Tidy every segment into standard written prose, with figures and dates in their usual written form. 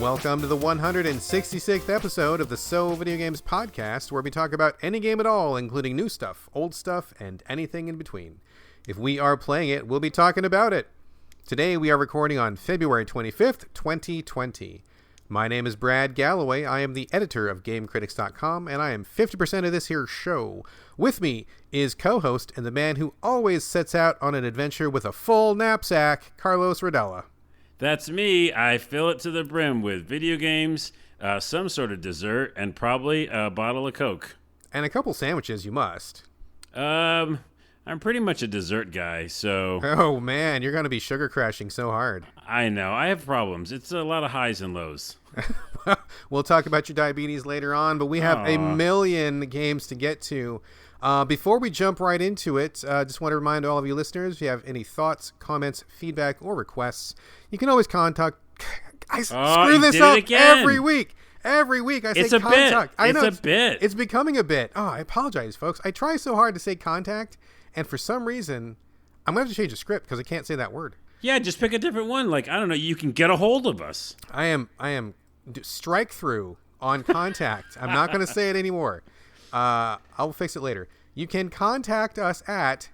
Welcome to the 166th episode of the So Video Games podcast, where we talk about any game at all, including new stuff, old stuff, and anything in between. If we are playing it, we'll be talking about it. Today we are recording on February 25th, 2020. My name is Brad Galloway. I am the editor of GameCritics.com, and I am 50% of this here show. With me is co-host and the man who always sets out on an adventure with a full knapsack, Carlos Rodella. That's me. I fill it to the brim with video games, some sort of dessert, and probably a bottle of Coke. And a couple sandwiches, you must. I'm pretty much a dessert guy, so... Oh, man, you're going to be sugar crashing so hard. I know. I have problems. It's a lot of highs and lows. Well, we'll talk about your diabetes later on, but we have a million games to get to. Before we jump right into it, just want to remind all of you listeners, if you have any thoughts, comments, feedback, or requests, you can always contact... I screw this up every week. Every week I say contact. I know, it's a bit. It's becoming a bit. Oh, I apologize, folks. I try so hard to say contact, and for some reason, I'm going to have to change the script because I can't say that word. Yeah, just pick a different one. Like, I don't know, you can get a hold of us. I am strike through on contact. I'm not going to say it anymore. I'll fix it later. You can contact us at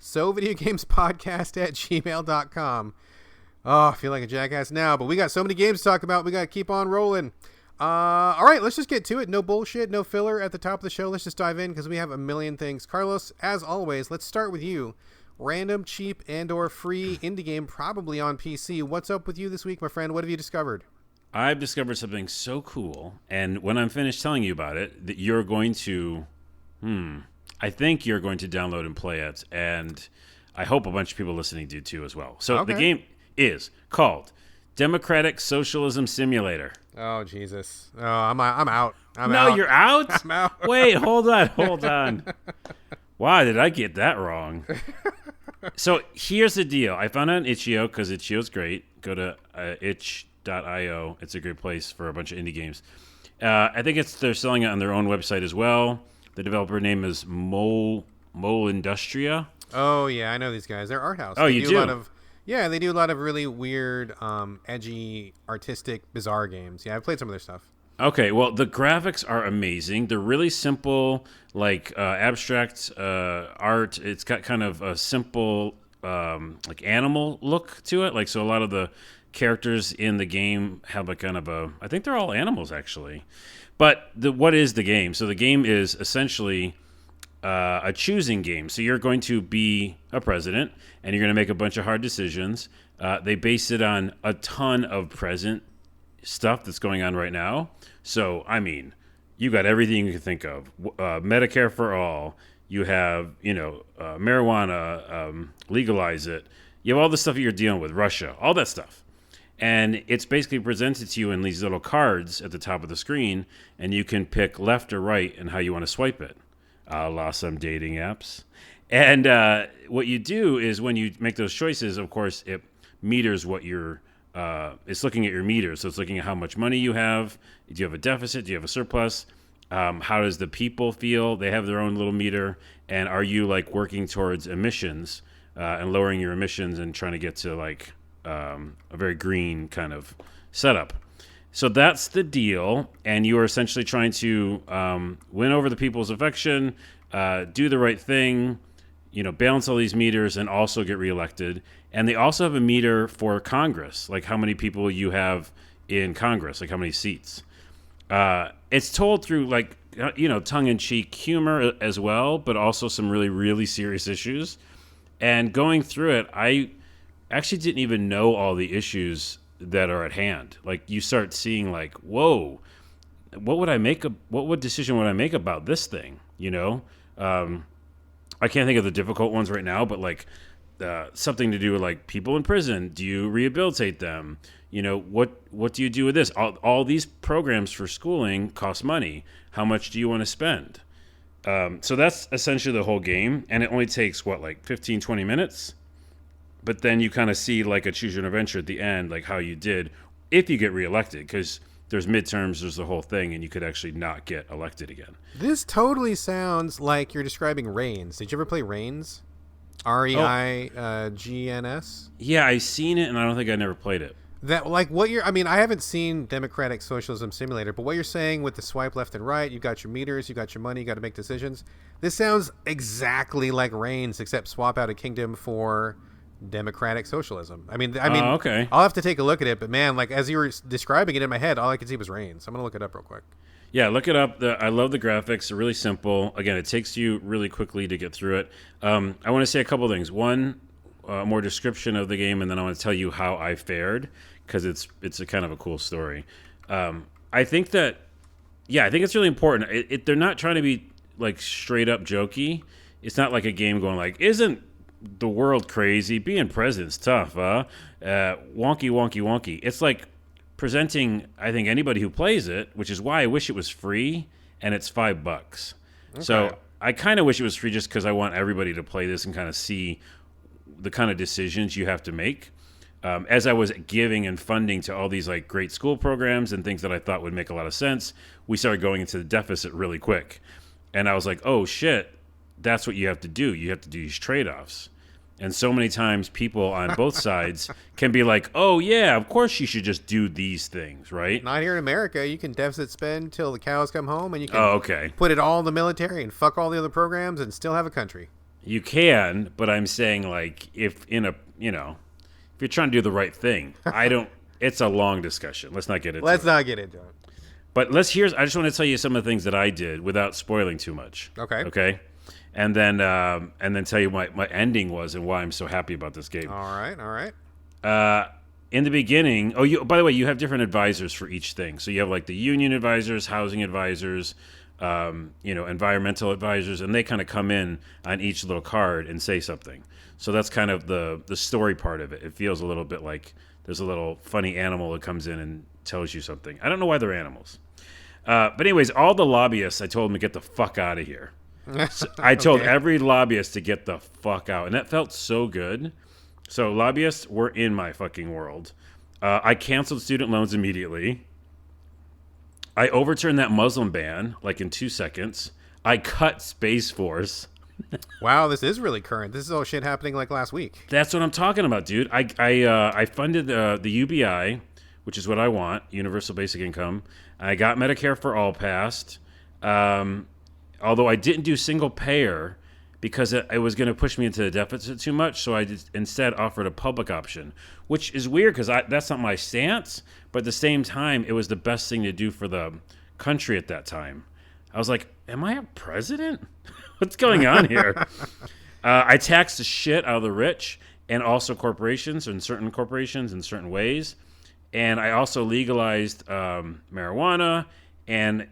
sovideogamespodcast@gmail.com. Oh, I feel like a jackass now, but we got so many games to talk about. We got to keep on rolling. All right, let's just get to it. No bullshit, no filler at the top of the show. Let's just dive in because we have a million things. Carlos, as always, let's start with you. Random, cheap, and or free indie game, probably on PC. What's up with you this week, my friend? What have you discovered? I've discovered something so cool, and when I'm finished telling you about it, that you're going to, I think you're going to download and play it, and I hope a bunch of people listening do too as well. So The game is called Democratic Socialism Simulator. Oh, Jesus. Oh, I'm out. No, you're out? I'm out. Wait, hold on. Why did I get that wrong? So here's the deal. I found it on itch.io because itch.io is great. Go to itch.io. It's a great place for a bunch of indie games. I think they're selling it on their own website as well. The developer name is Mole Industria. Oh, yeah, I know these guys. They're art house. Oh, you do? They do a lot of really weird, edgy, artistic, bizarre games. Yeah, I've played some of their stuff. Okay, well, the graphics are amazing. They're really simple, like abstract art. It's got kind of a simple, like animal look to it. Like, so a lot of the characters in the game have a kind of I think they're all animals, actually. But what is the game? So the game is essentially a choosing game. So you're going to be a president, and you're going to make a bunch of hard decisions. They base it on a ton of present stuff that's going on right now. So, I mean, you got everything you can think of. Medicare for all. You have, marijuana, legalize it. You have all the stuff that you're dealing with, Russia, all that stuff. And it's basically presented to you in these little cards at the top of the screen, and you can pick left or right and how you want to swipe it, a la some dating apps. And what you do is when you make those choices, of course, it meters what it's looking at your meter. So it's looking at how much money you have. Do you have a deficit? Do you have a surplus? How does the people feel? They have their own little meter. And are you like working towards emissions and lowering your emissions and trying to get to like a very green kind of setup? So that's the deal. And you are essentially trying to win over the people's affection, do the right thing, balance all these meters and also get reelected. And they also have a meter for Congress, like how many people you have in Congress, like how many seats. It's told through like, tongue-in-cheek humor as well, but also some really, really serious issues. And going through it, I actually didn't even know all the issues that are at hand. Like you start seeing like, whoa, what decision would I make about this thing? I can't think of the difficult ones right now, but like something to do with like people in prison. Do you rehabilitate them? What do you do with this? All these programs for schooling cost money. How much do you want to spend? So that's essentially the whole game. And it only takes 15, 20 minutes. But then you kind of see like a choose your own adventure at the end, like how you did if you get reelected, because there's midterms, there's the whole thing, and you could actually not get elected again. This totally sounds like you're describing Reigns. Did you ever play Reigns? REIGNS? Yeah, I've seen it, and I don't think I never played it. That like what you're. I mean, I haven't seen Democratic Socialism Simulator, but what you're saying with the swipe left and right, you got your meters, you got your money, you got to make decisions. This sounds exactly like Reigns, except swap out a kingdom for Democratic Socialism. Okay. I'll have to take a look at it, but man, like as you were describing it in my head, all I could see was Reigns. I'm gonna look it up real quick. Yeah, look it up. I love the graphics. They're really simple. Again, it takes you really quickly to get through it. I want to say a couple things. One, more description of the game, and then I want to tell you how I fared, because it's a kind of a cool story. I think it's really important. They're not trying to be like straight up jokey. It's not like a game going like, isn't the world crazy? Being president's tough, huh? Wonky, wonky, wonky. It's like presenting, I think, anybody who plays it, which is why I wish it was free, and it's $5. Okay. So I kind of wish it was free just because I want everybody to play this and kind of see the kind of decisions you have to make. As I was giving and funding to all these like great school programs and things that I thought would make a lot of sense, we started going into the deficit really quick. And I was like, oh shit, that's what you have to do. You have to do these trade-offs. And so many times people on both sides can be like, oh yeah, of course you should just do these things, right? Not here in America. You can deficit spend till the cows come home, and you can put it all in the military and fuck all the other programs and still have a country. You can, but I'm saying like if you're trying to do the right thing, it's a long discussion. Let's not get into it. Let's not get into it. But I just want to tell you some of the things that I did without spoiling too much. Okay. Okay. And then tell you my ending was and why I'm so happy about this game. All right. In the beginning, by the way, you have different advisors for each thing. So you have like the union advisors, housing advisors, environmental advisors, and they kind of come in on each little card and say something. So that's kind of the story part of it. It feels a little bit like there's a little funny animal that comes in and tells you something. I don't know why they're animals. But anyways, all the lobbyists, I told them to get the fuck out of here. So I told every lobbyist to get the fuck out, and that felt so good. So lobbyists were in my fucking world. I canceled student loans immediately. I overturned that Muslim ban like in 2 seconds. I cut Space Force. Wow, this is really current. This is all shit happening like last week. That's what I'm talking about, dude. I funded the UBI, which is what I want, Universal Basic Income. I got Medicare for All passed. Although I didn't do single payer because it was going to push me into the deficit too much, so I instead offered a public option, which is weird because that's not my stance, but at the same time, it was the best thing to do for the country at that time. I was like, am I a president? What's going on here? I taxed the shit out of the rich and also corporations in certain ways, and I also legalized marijuana, and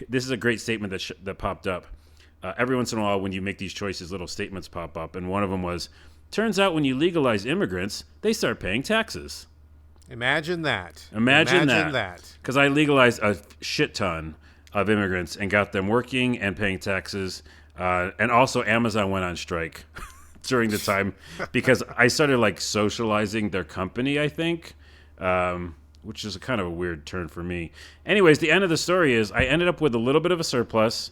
this is a great statement that popped up. Every once in a while when you make these choices, little statements pop up. And one of them was, turns out when you legalize immigrants, they start paying taxes. Imagine that. Imagine that. Because I legalized a shit ton of immigrants and got them working and paying taxes. And also Amazon went on strike during the time because I started like socializing their company, I think. Which is a kind of a weird turn for me. Anyways, the end of the story is I ended up with a little bit of a surplus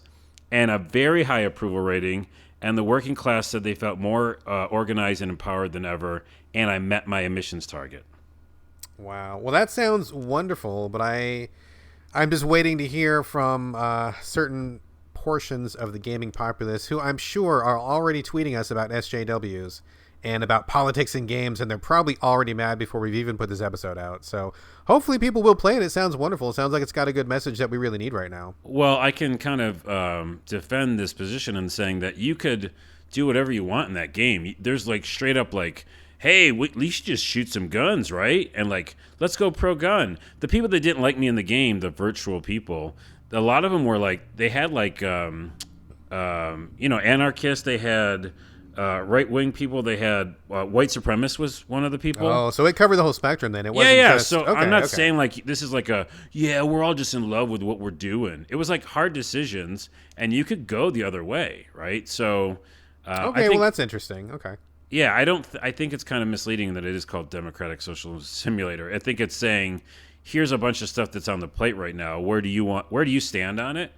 and a very high approval rating, and the working class said they felt more organized and empowered than ever, and I met my emissions target. Wow. Well, that sounds wonderful, but I'm just waiting to hear from certain portions of the gaming populace who I'm sure are already tweeting us about SJWs and about politics in games, and they're probably already mad before we've even put this episode out. So hopefully people will play it. It sounds wonderful. It sounds like it's got a good message that we really need right now. Well, I can kind of defend this position in saying that you could do whatever you want in that game. There's like straight up like, hey, at least just shoot some guns, right? And like, let's go pro-gun. The people that didn't like me in the game, the virtual people, a lot of them were like, they had like, anarchists, they had... right-wing people, they had white supremacist was one of the people. Oh, so it covered the whole spectrum then. It wasn't just... So I'm not saying like this is like we're all just in love with what we're doing. It was like hard decisions, and you could go the other way, right? So well, that's interesting. Okay. Yeah, I think it's kind of misleading that it is called Democratic Socialism Simulator. I think it's saying, here's a bunch of stuff that's on the plate right now. Where do you stand on it?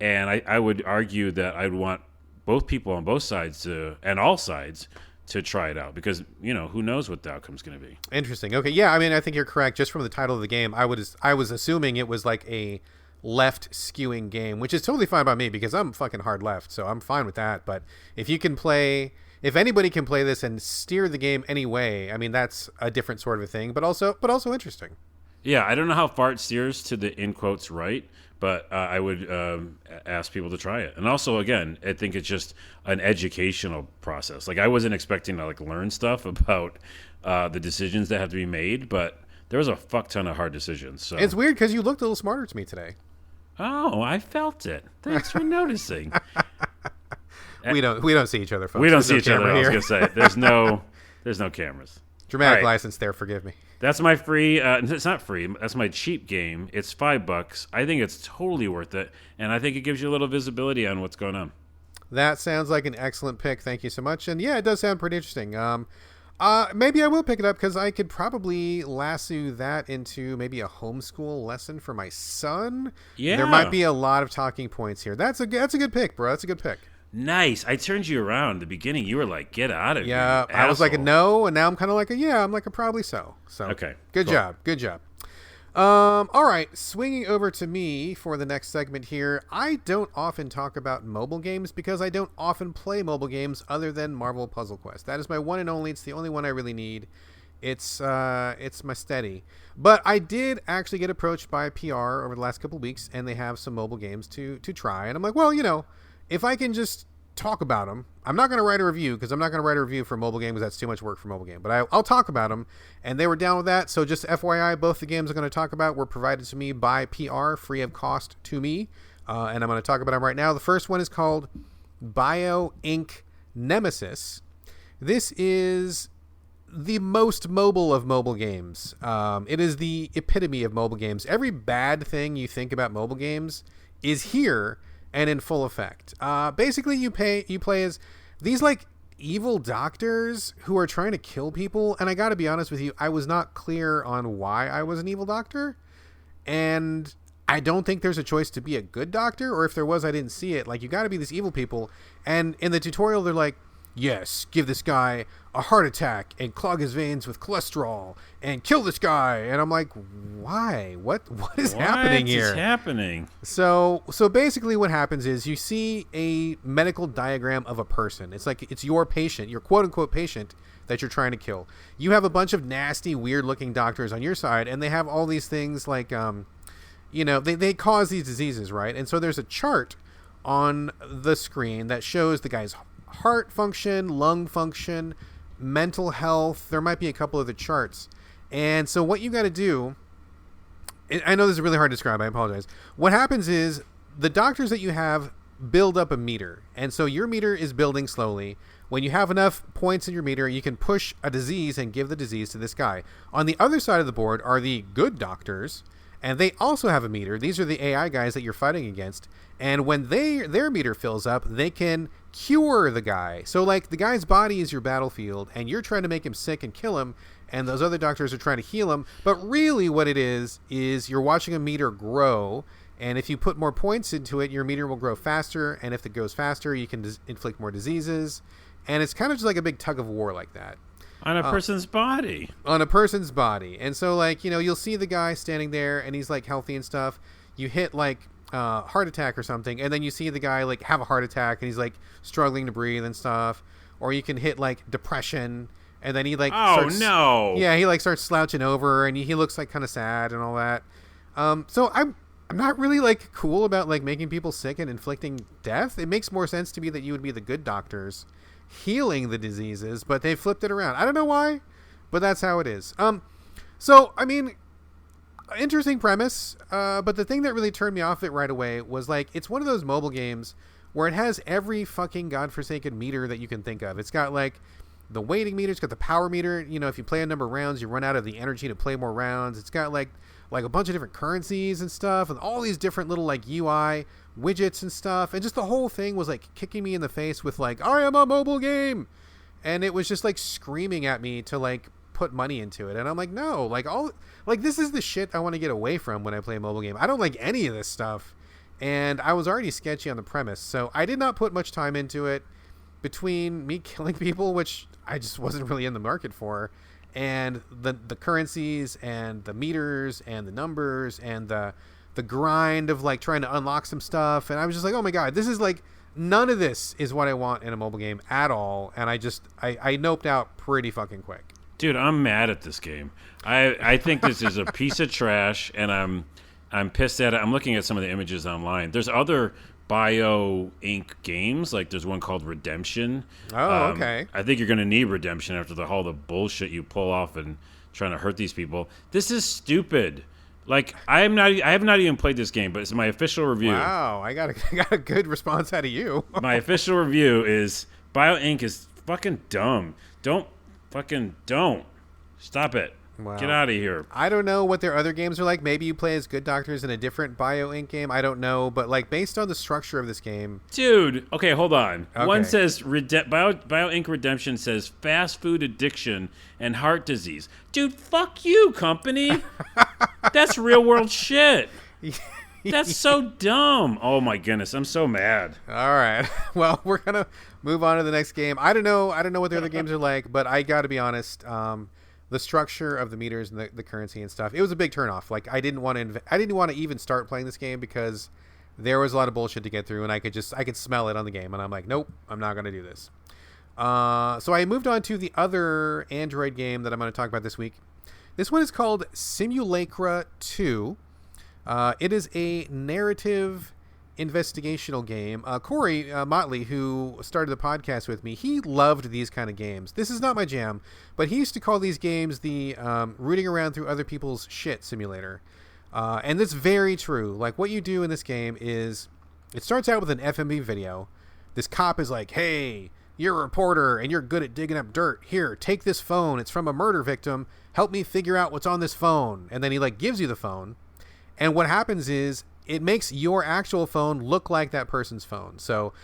And I would argue that I'd want both people on both sides and all sides to try it out because, who knows what the outcome's going to be. Interesting. Okay. Yeah. I mean, I think you're correct. Just from the title of the game, I was assuming it was like a left skewing game, which is totally fine by me because I'm fucking hard left. So I'm fine with that. But if anybody can play this and steer the game any way, I mean, that's a different sort of a thing, but also interesting. Yeah. I don't know how far it steers to the in quotes right, but I would ask people to try it. And also, again, I think it's just an educational process. Like, I wasn't expecting to learn stuff about the decisions that have to be made, but there was a fuck ton of hard decisions. So it's weird because you looked a little smarter to me today. Oh, I felt it. Thanks for noticing. We don't see each other, folks. We don't see no each other. I was gonna say there's no cameras. Dramatic license there. Forgive me. That's my free. It's not free. That's my cheap game. It's $5. I think it's totally worth it, and I think it gives you a little visibility on what's going on. That sounds like an excellent pick. Thank you so much. And yeah, it does sound pretty interesting. Maybe I will pick it up because I could probably lasso that into maybe a homeschool lesson for my son. Yeah, there might be a lot of talking points here. That's a good pick, bro. That's a good pick. Nice. I turned you around at the beginning. You were like, "Get out of here." Yeah, I was like a no, and now I'm kind of like a yeah. I'm like a probably so. So okay, good cool. job. Good job. All right, swinging over to me for the next segment here. I don't often talk about mobile games because I don't often play mobile games other than Marvel Puzzle Quest. That is my one and only. It's the only one I really need. It's my steady. But I did actually get approached by PR over the last couple of weeks, and they have some mobile games to try. And I'm like, well, if I can just talk about them, I'm not going to write a review because I'm not going to write a review for a mobile game because that's too much work for a mobile game. But I'll talk about them, and they were down with that. So just FYI, both the games I'm going to talk about were provided to me by PR, free of cost to me, and I'm going to talk about them right now. The first one is called Bio Inc. Nemesis. This is the most mobile of mobile games. It is the epitome of mobile games. Every bad thing you think about mobile games is here and in full effect. Basically, you play as these evil doctors who are trying to kill people. And I got to be honest with you, I was not clear on why I was an evil doctor, and I don't think there's a choice to be a good doctor, or if there was, I didn't see it. You got to be these evil people. And in the tutorial, they're like, yes, give this guy a heart attack and clog his veins with cholesterol and kill this guy. And I'm like, why? What is happening here? What is happening? So basically what happens is you see a medical diagram of a person. It's your patient, your quote unquote patient that you're trying to kill. You have a bunch of nasty, weird looking doctors on your side, and they have all these things they cause these diseases, right? And so there's a chart on the screen that shows the guy's heart function, lung function, mental health. There might be a couple other charts. And so what you got to do, I know this is really hard to describe, I apologize. What happens is the doctors that you have build up a meter. And so your meter is building slowly. When you have enough points in your meter, you can push a disease and give the disease to this guy. On the other side of the board are the good doctors, and they also have a meter. These are the AI guys that you're fighting against. And when their meter fills up, they can cure the guy. So the guy's body is your battlefield, and you're trying to make him sick and kill him, and those other doctors are trying to heal him. But really what it is you're watching a meter grow, and if you put more points into it, your meter will grow faster, and if it goes faster, you can inflict more diseases. And it's kind of just like a big tug of war like that. On a person's body. On a person's body. And so, you'll see the guy standing there, and he's, healthy and stuff. You hit, heart attack or something, and then you see the guy, have a heart attack, and he's, struggling to breathe and stuff. Or you can hit, depression, and then he, starts, no! Yeah, he, starts slouching over, and he looks, kind of sad and all that. So I'm not really, cool about, making people sick and inflicting death. It makes more sense to me that you would be the good doctors healing the diseases, but they flipped it around. I don't know why, but that's how it is. So I mean, interesting premise, but the thing that really turned me off it right away was it's one of those mobile games where it has every fucking godforsaken meter that you can think of. It's got the weighting meter, it's got the power meter. If you play a number of rounds, you run out of the energy to play more rounds. It's got like a bunch of different currencies and stuff, and all these different little UI widgets and stuff, and just the whole thing was kicking me in the face with I am a mobile game, and it was just screaming at me to put money into it. And I'm like, no, this is the shit I want to get away from when I play a mobile game. I don't like any of this stuff, and I was already sketchy on the premise, so I did not put much time into it. between me killing people, which I just wasn't really in the market for, and the currencies and the meters and the numbers and the grind of like trying to unlock some stuff. And I was just like, oh my God, this is like, none of this is what I want in a mobile game at all. And I noped out pretty fucking quick. Dude, I'm mad at this game. I think this is a piece of trash, and I'm pissed at it. I'm looking at some of the images online. There's other Bio Inc. games, like there's one called Redemption. Oh, okay. I think you're going to need Redemption after all the bullshit you pull off and trying to hurt these people. This is stupid. Like, I have not even played this game, but it's my official review. Wow, I got a good response out of you. My official review is Bio Inc. is fucking dumb. Don't. Stop it. Wow. Get out of here. I don't know what their other games are like. Maybe you play as good doctors in a different Bio Inc. game. I don't know. But, like, based on the structure of this game... Dude, okay, hold on. Okay. One says, Bio Inc. Redemption says fast food addiction and heart disease. Dude, fuck you, company. That's real world shit. That's so dumb. Oh, my goodness. I'm so mad. All right. Well, we're going to move on to the next game. I don't know what the other games are like, but I got to be honest. The structure of the meters and the currency and stuff, it was a big turnoff. Like, I didn't want to even start playing this game because there was a lot of bullshit to get through, and I could smell it on the game, and I'm like, nope, I'm not going to do this. So I moved on to the other Android game that I'm going to talk about this week. This one is called Simulacra 2. It is a narrative investigational game. Corey Motley, who started the podcast with me, he loved these kind of games. This is not my jam, but he used to call these games the rooting around through other people's shit simulator. And that's very true. Like, what you do in this game is, it starts out with an FMV video. This cop is like, hey, you're a reporter and you're good at digging up dirt. Here, take this phone. It's from a murder victim. Help me figure out what's on this phone. And then he like gives you the phone. And what happens is it makes your actual phone look like that person's phone. So,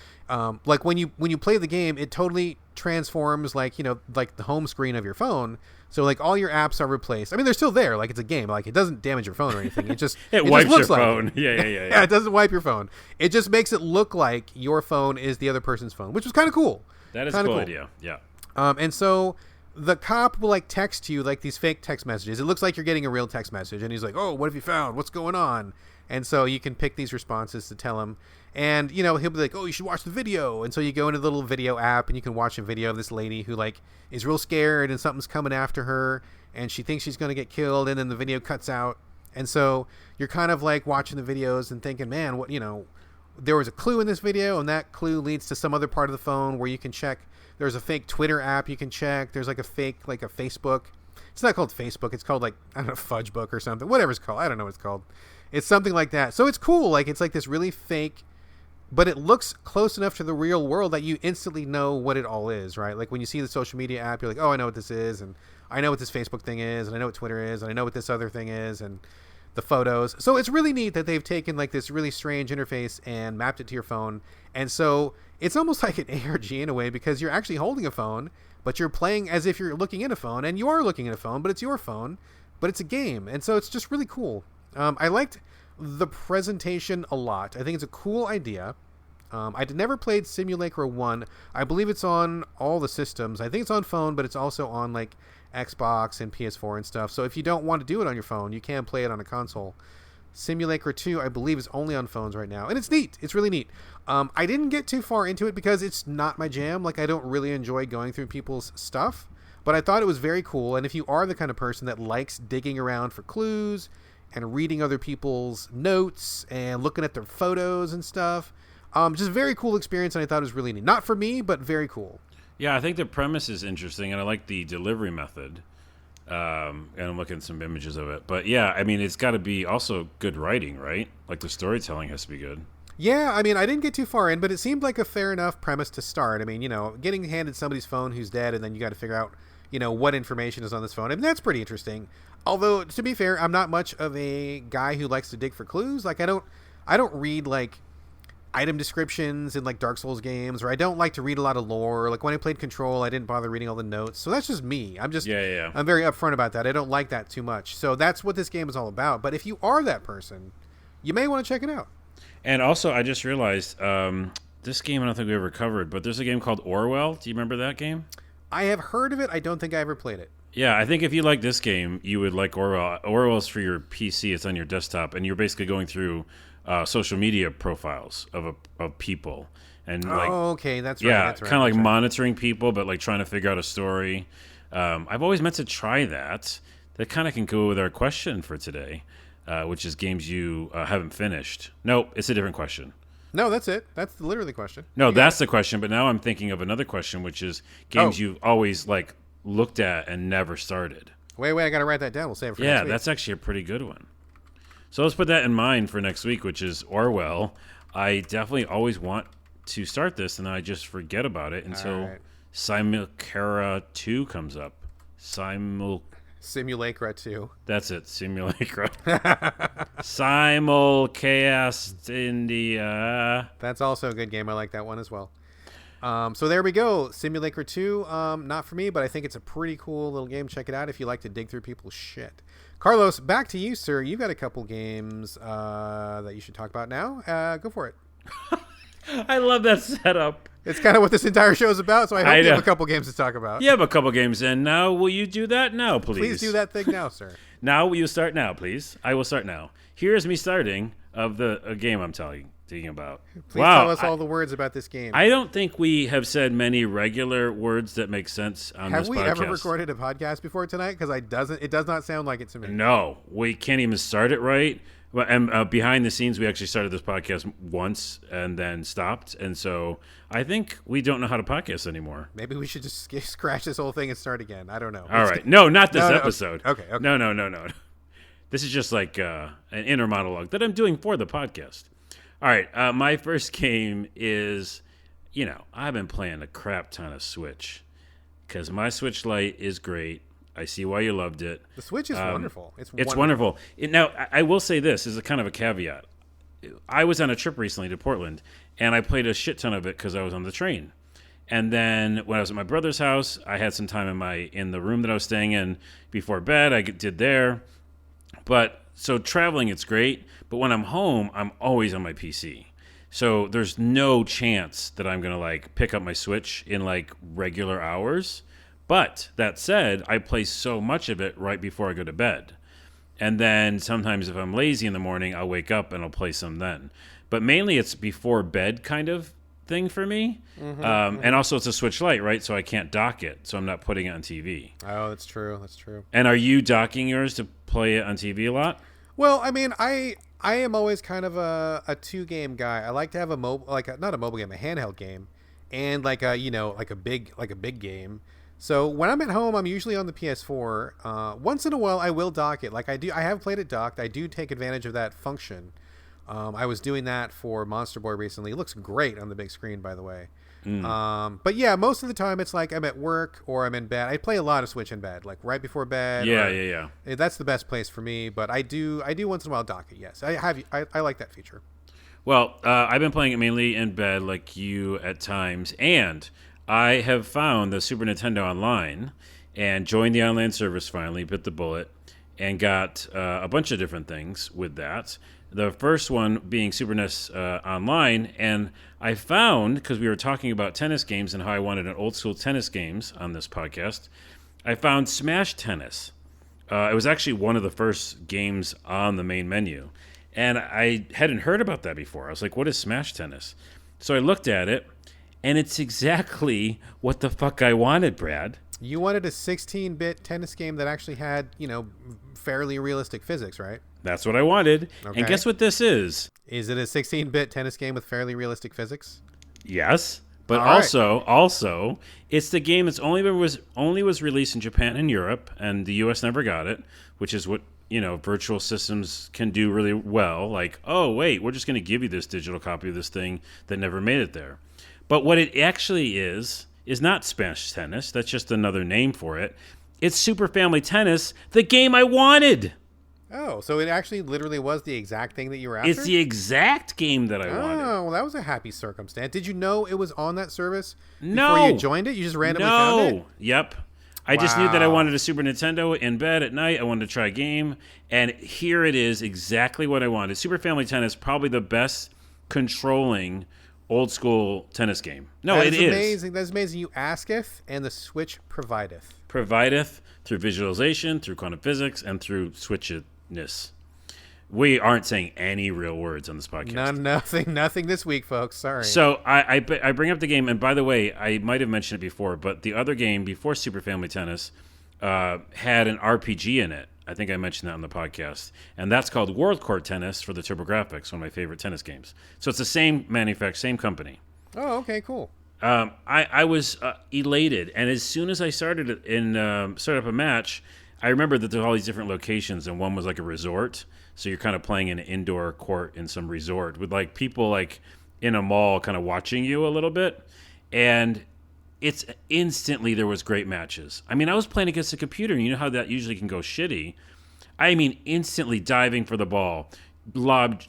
like when you play the game, it totally transforms like the home screen of your phone. So like all your apps are replaced. I mean, they're still there. Like, it's a game. Like, it doesn't damage your phone or anything. It just it wipes just looks your like phone. It. Yeah. Yeah, it doesn't wipe your phone. It just makes it look like your phone is the other person's phone, which was kind of cool. That is a cool idea. Yeah. And so the cop will like text you like these fake text messages. It looks like you're getting a real text message, and he's like, "Oh, what have you found? What's going on?" And so you can pick these responses to tell him. And, he'll be like, "Oh, you should watch the video." And so you go into the little video app and you can watch a video of this lady who like is real scared and something's coming after her and she thinks she's going to get killed, and then the video cuts out. And so you're kind of like watching the videos and thinking, man, what, there was a clue in this video, and that clue leads to some other part of the phone where you can check. There's a fake Twitter app you can check. There's like a fake, like a Facebook. It's not called Facebook. It's called like, I don't know, Fudgebook or something. Whatever it's called. I don't know what it's called. It's something like that. So it's cool. Like, it's like this really fake, but it looks close enough to the real world that you instantly know what it all is, right? Like when you see the social media app, you're like, oh, I know what this is, and I know what this Facebook thing is, and I know what Twitter is, and I know what this other thing is, and the photos. So it's really neat that they've taken like this really strange interface and mapped it to your phone. And so it's almost like an ARG in a way, because you're actually holding a phone, but you're playing as if you're looking in a phone, and you are looking at a phone, but it's your phone, but it's a game. And so it's just really cool. I liked the presentation a lot. I think it's a cool idea. I'd never played Simulacra 1. I believe it's on all the systems. I think it's on phone, but it's also on like Xbox and PS4 and stuff. So if you don't want to do it on your phone, you can play it on a console. Simulacra 2, I believe, is only on phones right now. And it's neat. It's really neat. I didn't get too far into it because it's not my jam. Like, I don't really enjoy going through people's stuff. But I thought it was very cool. And if you are the kind of person that likes digging around for clues and reading other people's notes and looking at their photos and stuff, just a very cool experience. And I thought it was really neat. Not for me, but very cool. Yeah, I think the premise is interesting, and I like the delivery method. And I'm looking at some images of it. But yeah, I mean, it's got to be also good writing, right? Like, the storytelling has to be good. Yeah, I mean, I didn't get too far in, but it seemed like a fair enough premise to start. I mean, getting handed somebody's phone who's dead, and then you got to figure out, what information is on this phone. I mean, that's pretty interesting. Although, to be fair, I'm not much of a guy who likes to dig for clues. Like, I don't read, like, item descriptions in like Dark Souls games, or I don't like to read a lot of lore. Like when I played Control, I didn't bother reading all the notes. So that's just me. I'm very upfront about that. I don't like that too much. So that's what this game is all about. But if you are that person, you may want to check it out. And also, I just realized this game I don't think we ever covered, but there's a game called Orwell. Do you remember that game? I have heard of it. I don't think I ever played it. Yeah, I think if you like this game, you would like Orwell. Orwell's for your PC. It's on your desktop, and you're basically going through social media profiles of people. And okay, that's right. Yeah, that's right, kind of like right. monitoring people, but like trying to figure out a story. I've always meant to try that. That kind of can go with our question for today, which is games you haven't finished. No, it's a different question. No, that's it. That's literally the question. No, that's the question. But now I'm thinking of another question, which is games you've always like looked at and never started. Wait, I got to write that down. We'll save it for next week. Yeah, that's actually a pretty good one. So let's put that in mind for next week, which is Orwell. I definitely always want to start this, and then I just forget about it until Simulacra 2 comes up. Simulacra 2. That's it, Simulacra. Simulcast India. That's also a good game. I like that one as well. So there we go. Simulacra 2. Not for me, but I think it's a pretty cool little game. Check it out if you like to dig through people's shit. Carlos, back to you, sir. You've got a couple games that you should talk about now. Go for it. I love that setup. It's kind of what this entire show is about, so I hope you have a couple games to talk about. You have a couple games, and now will you do that now, please? Please do that thing now, sir. Now will you start now, please? I will start now. Here's me starting of a game I'm telling about. Please tell us all the words about this game. I don't think we have said many regular words that make sense on this podcast. Have we ever recorded a podcast before tonight? Because it does not sound like it to me. No, we can't even start it right. And behind the scenes, we actually started this podcast once and then stopped. And so I think we don't know how to podcast anymmer. Maybe we should just scratch this whole thing and start again. I don't know. All right. No, not this episode. Okay. No. This is just like an inner monologue that I'm doing for the podcast. All right. My first game is, I've been playing a crap ton of Switch because my Switch Lite is great. I see why you loved it. The Switch is wonderful. It's wonderful. Now, I will say this as a kind of a caveat. I was on a trip recently to Portland, and I played a shit ton of it because I was on the train. And then when I was at my brother's house, I had some time in the room that I was staying in before bed. I did there. But so traveling, it's great. But when I'm home, I'm always on my PC. So there's no chance that I'm going to pick up my Switch in regular hours. But that said, I play so much of it right before I go to bed. And then sometimes if I'm lazy in the morning, I'll wake up and I'll play some then. But mainly it's before bed kind of thing for me. And also it's a Switch Lite, right? So I can't dock it. So I'm not putting it on TV. Oh, that's true. And are you docking yours to play it on TV a lot? Well, I mean, I am always kind of a two-game guy. I like to have not a mobile game, a handheld game. And a big game. So when I'm at home, I'm usually on the PS4. Once in a while, I will dock it. I have played it docked. I do take advantage of that function. I was doing that for Monster Boy recently. It looks great on the big screen, by the way. But yeah, most of the time it's I'm at work or I'm in bed. I play a lot of Switch in bed, right before bed. Yeah. That's the best place for me. But I do once in a while dock it. Yes, I like that feature. Well, I've been playing it mainly in bed, like you at times, and I have found the Super Nintendo Online and joined the online service finally, bit the bullet, and got a bunch of different things with that. The first one being Super NES Online, and I found, because we were talking about tennis games and how I wanted an old school tennis games on this podcast, I found Smash Tennis. It was actually one of the first games on the main menu, and I hadn't heard about that before. I was like, what is Smash Tennis? So I looked at it, and it's exactly what the fuck I wanted, Brad. You wanted a 16-bit tennis game that actually had, fairly realistic physics, right? That's what I wanted. Okay. And guess what this is? Is it a 16-bit tennis game with fairly realistic physics? Yes. But also, it's the game that's only was released in Japan and Europe, and the US never got it, which is what, virtual systems can do really well. Like, oh, wait, we're just going to give you this digital copy of this thing that never made it there. But what it actually is not Smash Tennis. That's just another name for it. It's Super Family Tennis, the game I wanted. Oh, so it actually literally was the exact thing that you were after? It's the exact game that I wanted. Oh, well, that was a happy circumstance. Did you know it was on that service before you joined it? You just randomly found it? Yep. I just knew that I wanted a Super Nintendo in bed at night. I wanted to try a game, and here it is, exactly what I wanted. Super Family Tennis, probably the best controlling old school tennis game. No, That it is is. amazing. That's amazing. You asketh, and the Switch provideth. Provideth through visualization, through quantum physics, and through switchedness. We aren't saying any real words on this podcast. Nothing this week, folks. Sorry. So I bring up the game, and by the way, I might have mentioned it before, but the other game before Super Family Tennis had an RPG in it. I think I mentioned that on the podcast. And that's called World Court Tennis for the TurboGrafx, one of my favorite tennis games. So it's the same manufacturer, same company. Oh, okay, cool. I was elated, and as soon as I started up a match, I remember that there's all these different locations, and one was like a resort. So you're kind of playing in an indoor court in some resort with like people like in a mall kind of watching you a little bit. And it's instantly there was great matches. I mean, I was playing against a computer, and you know how that usually can go shitty. I mean, instantly diving for the ball, lob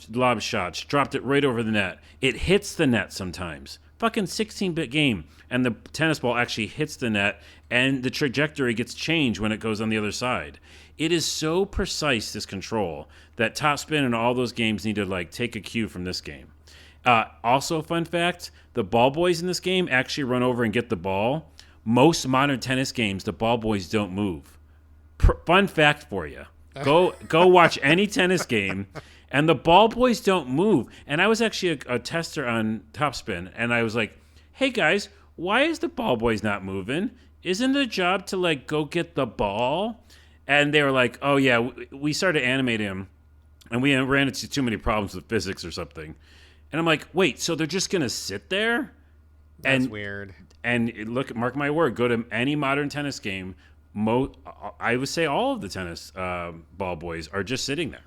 shots, dropped it right over the net. It hits the net sometimes. Fucking 16-bit game, and the tennis ball actually hits the net, and the trajectory gets changed when it goes on the other side. It is so precise, this control, that Topspin and all those games need to like take a cue from this game. Also, fun fact, the ball boys in this game actually run over and get the ball. Most modern tennis games, the ball boys don't move. Fun fact for you. Go watch any tennis game, and the ball boys don't move. And I was actually a tester on Topspin, and I was like, hey guys, why is the ball boys not moving? Isn't the job to like go get the ball? And they were like, oh yeah, we started animating him, and we ran into too many problems with physics or something. And I'm like, wait, so they're just going to sit there? That's weird. And look, mark my word, go to any modern tennis game, I would say all of the tennis ball boys are just sitting there.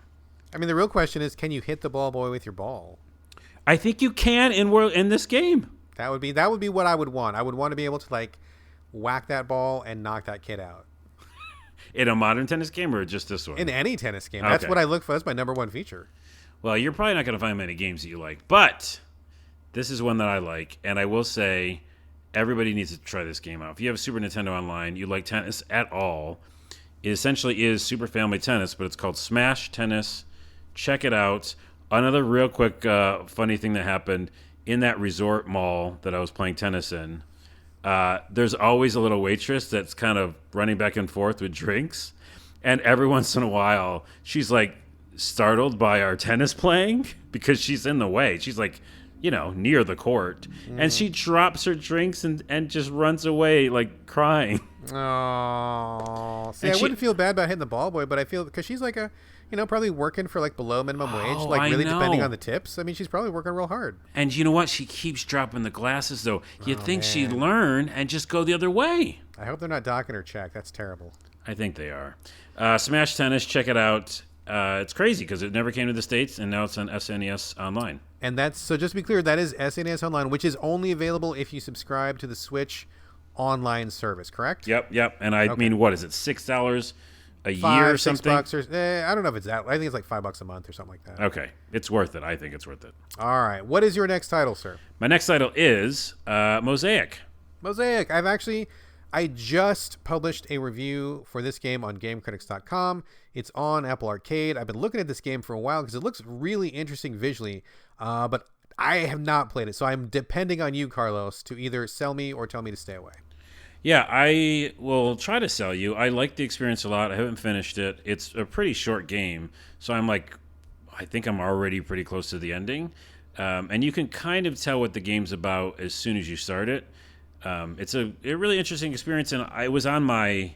I mean, the real question is, can you hit the ball boy with your ball? I think you can in this game. That would be what I would want. I would want to be able to like whack that ball and knock that kid out. In a modern tennis game or just this one? In any tennis game. That's what I look for. That's my number one feature. Well, you're probably not going to find many games that you like, but this is one that I like, and I will say everybody needs to try this game out. If you have a Super Nintendo Online, you like tennis at all, it essentially is Super Family Tennis, but it's called Smash Tennis. Check it out. Another real quick funny thing that happened in that resort mall that I was playing tennis in, there's always a little waitress that's kind of running back and forth with drinks. And every once in a while, she's like startled by our tennis playing because she's in the way. She's like, near the court. And she drops her drinks and just runs away like crying. Oh, see, I wouldn't feel bad about hitting the ball boy, but I feel because she's like probably working for like below minimum wage, like really depending on the tips. I mean, she's probably working real hard. And you know what? She keeps dropping the glasses though. You'd think she'd learn and just go the other way. I hope they're not docking her check. That's terrible. I think they are. Smash Tennis, check it out. It's crazy because it never came to the States, and now it's on SNES Online. And so just to be clear, that is SNES Online, which is only available if you subscribe to the Switch online service, correct? Yep. And I mean, what is it, $6 a year or something? $6 or I don't know if it's that. I think it's like $5 a month or something like that. Okay, it's worth it. I think it's worth it. All right, what is your next title, sir? My next title is Mosaic. Mosaic. I just published a review for this game on GameCritics.com. It's on Apple Arcade. I've been looking at this game for a while because it looks really interesting visually, but I have not played it. So I'm depending on you, Carlos, to either sell me or tell me to stay away. Yeah, I will try to sell you. I like the experience a lot. I haven't finished it. It's a pretty short game, so I think I'm already pretty close to the ending. And you can kind of tell what the game's about as soon as you start it. It's a really interesting experience, and I was on my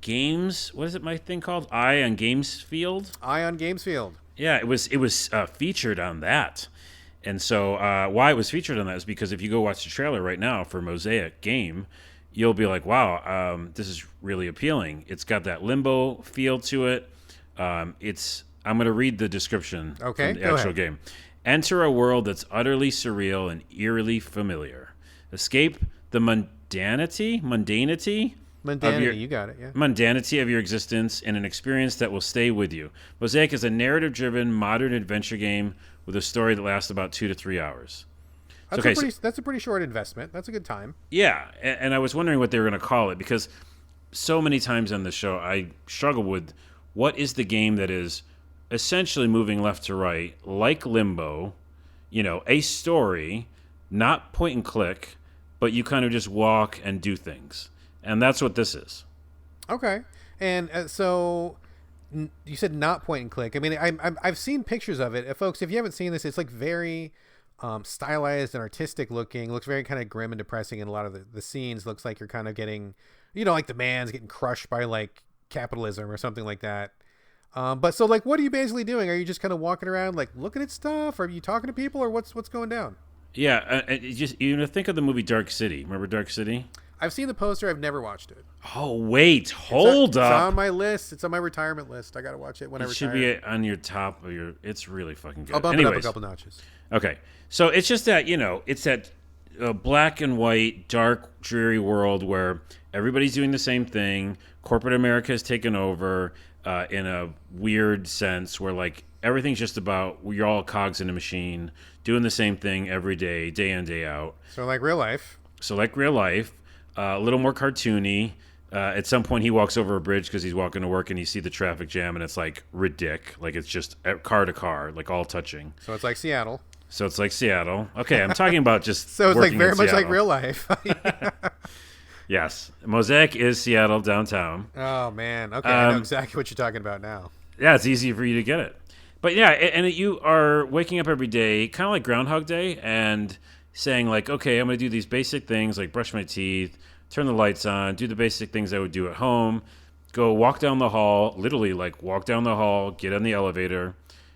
games. What is it? My thing called Eye on Games Field. Eye on Games Field. Yeah, it was featured on that, and so why it was featured on that is because if you go watch the trailer right now for Mosaic game, you'll be like, wow, this is really appealing. It's got that limbo feel to it. I'm going to read the description from the actual game. Enter a world that's utterly surreal and eerily familiar. Escape the mundanity, you got it, yeah. Mundanity of your existence in an experience that will stay with you. Mosaic is a narrative-driven modern adventure game with a story that lasts about 2 to 3 hours. That's a pretty short investment. That's a good time. Yeah, and I was wondering what they were going to call it because so many times on the show I struggle with what is the game that is essentially moving left to right, like Limbo, a story, not point and click, but you kind of just walk and do things. And that's what this is. Okay. And so you said not point and click. I mean, I've seen pictures of it. Folks, if you haven't seen this, it's like very stylized and artistic looking. Looks very kind of grim and depressing in a lot of the scenes. Looks like you're kind of getting, like the man's getting crushed by like capitalism or something like that. But so like, what are you basically doing? Are you just kind of walking around like looking at stuff? Are you talking to people, or what's going down? Yeah, think of the movie Dark City. Remember Dark City? I've seen the poster. I've never watched it. Oh, wait. Hold up. It's on my list. It's on my retirement list. I got to watch it when I retire. It should be on your top of your... It's really fucking good. I'll bump it up a couple notches. Okay. So it's just that, it's that black and white, dark, dreary world where everybody's doing the same thing. Corporate America has taken over in a weird sense where, like, everything's just about... You're all cogs in a machine doing the same thing every day, day in, day out. So like real life. A little more cartoony. At some point, he walks over a bridge because he's walking to work, and you see the traffic jam, and it's like ridiculous. Like it's just car to car, like all touching. So it's like Seattle. Okay, I'm talking about just. So it's like very much like real life. Yes, Mosaic is Seattle downtown. Oh man, okay, I know exactly what you're talking about now. Yeah, it's easy for you to get it. But yeah, and you are waking up every day, kind of like Groundhog Day, and saying like, okay, I'm going to do these basic things like brush my teeth, turn the lights on, do the basic things I would do at home, go walk down the hall, literally like walk down the hall, get on the elevator.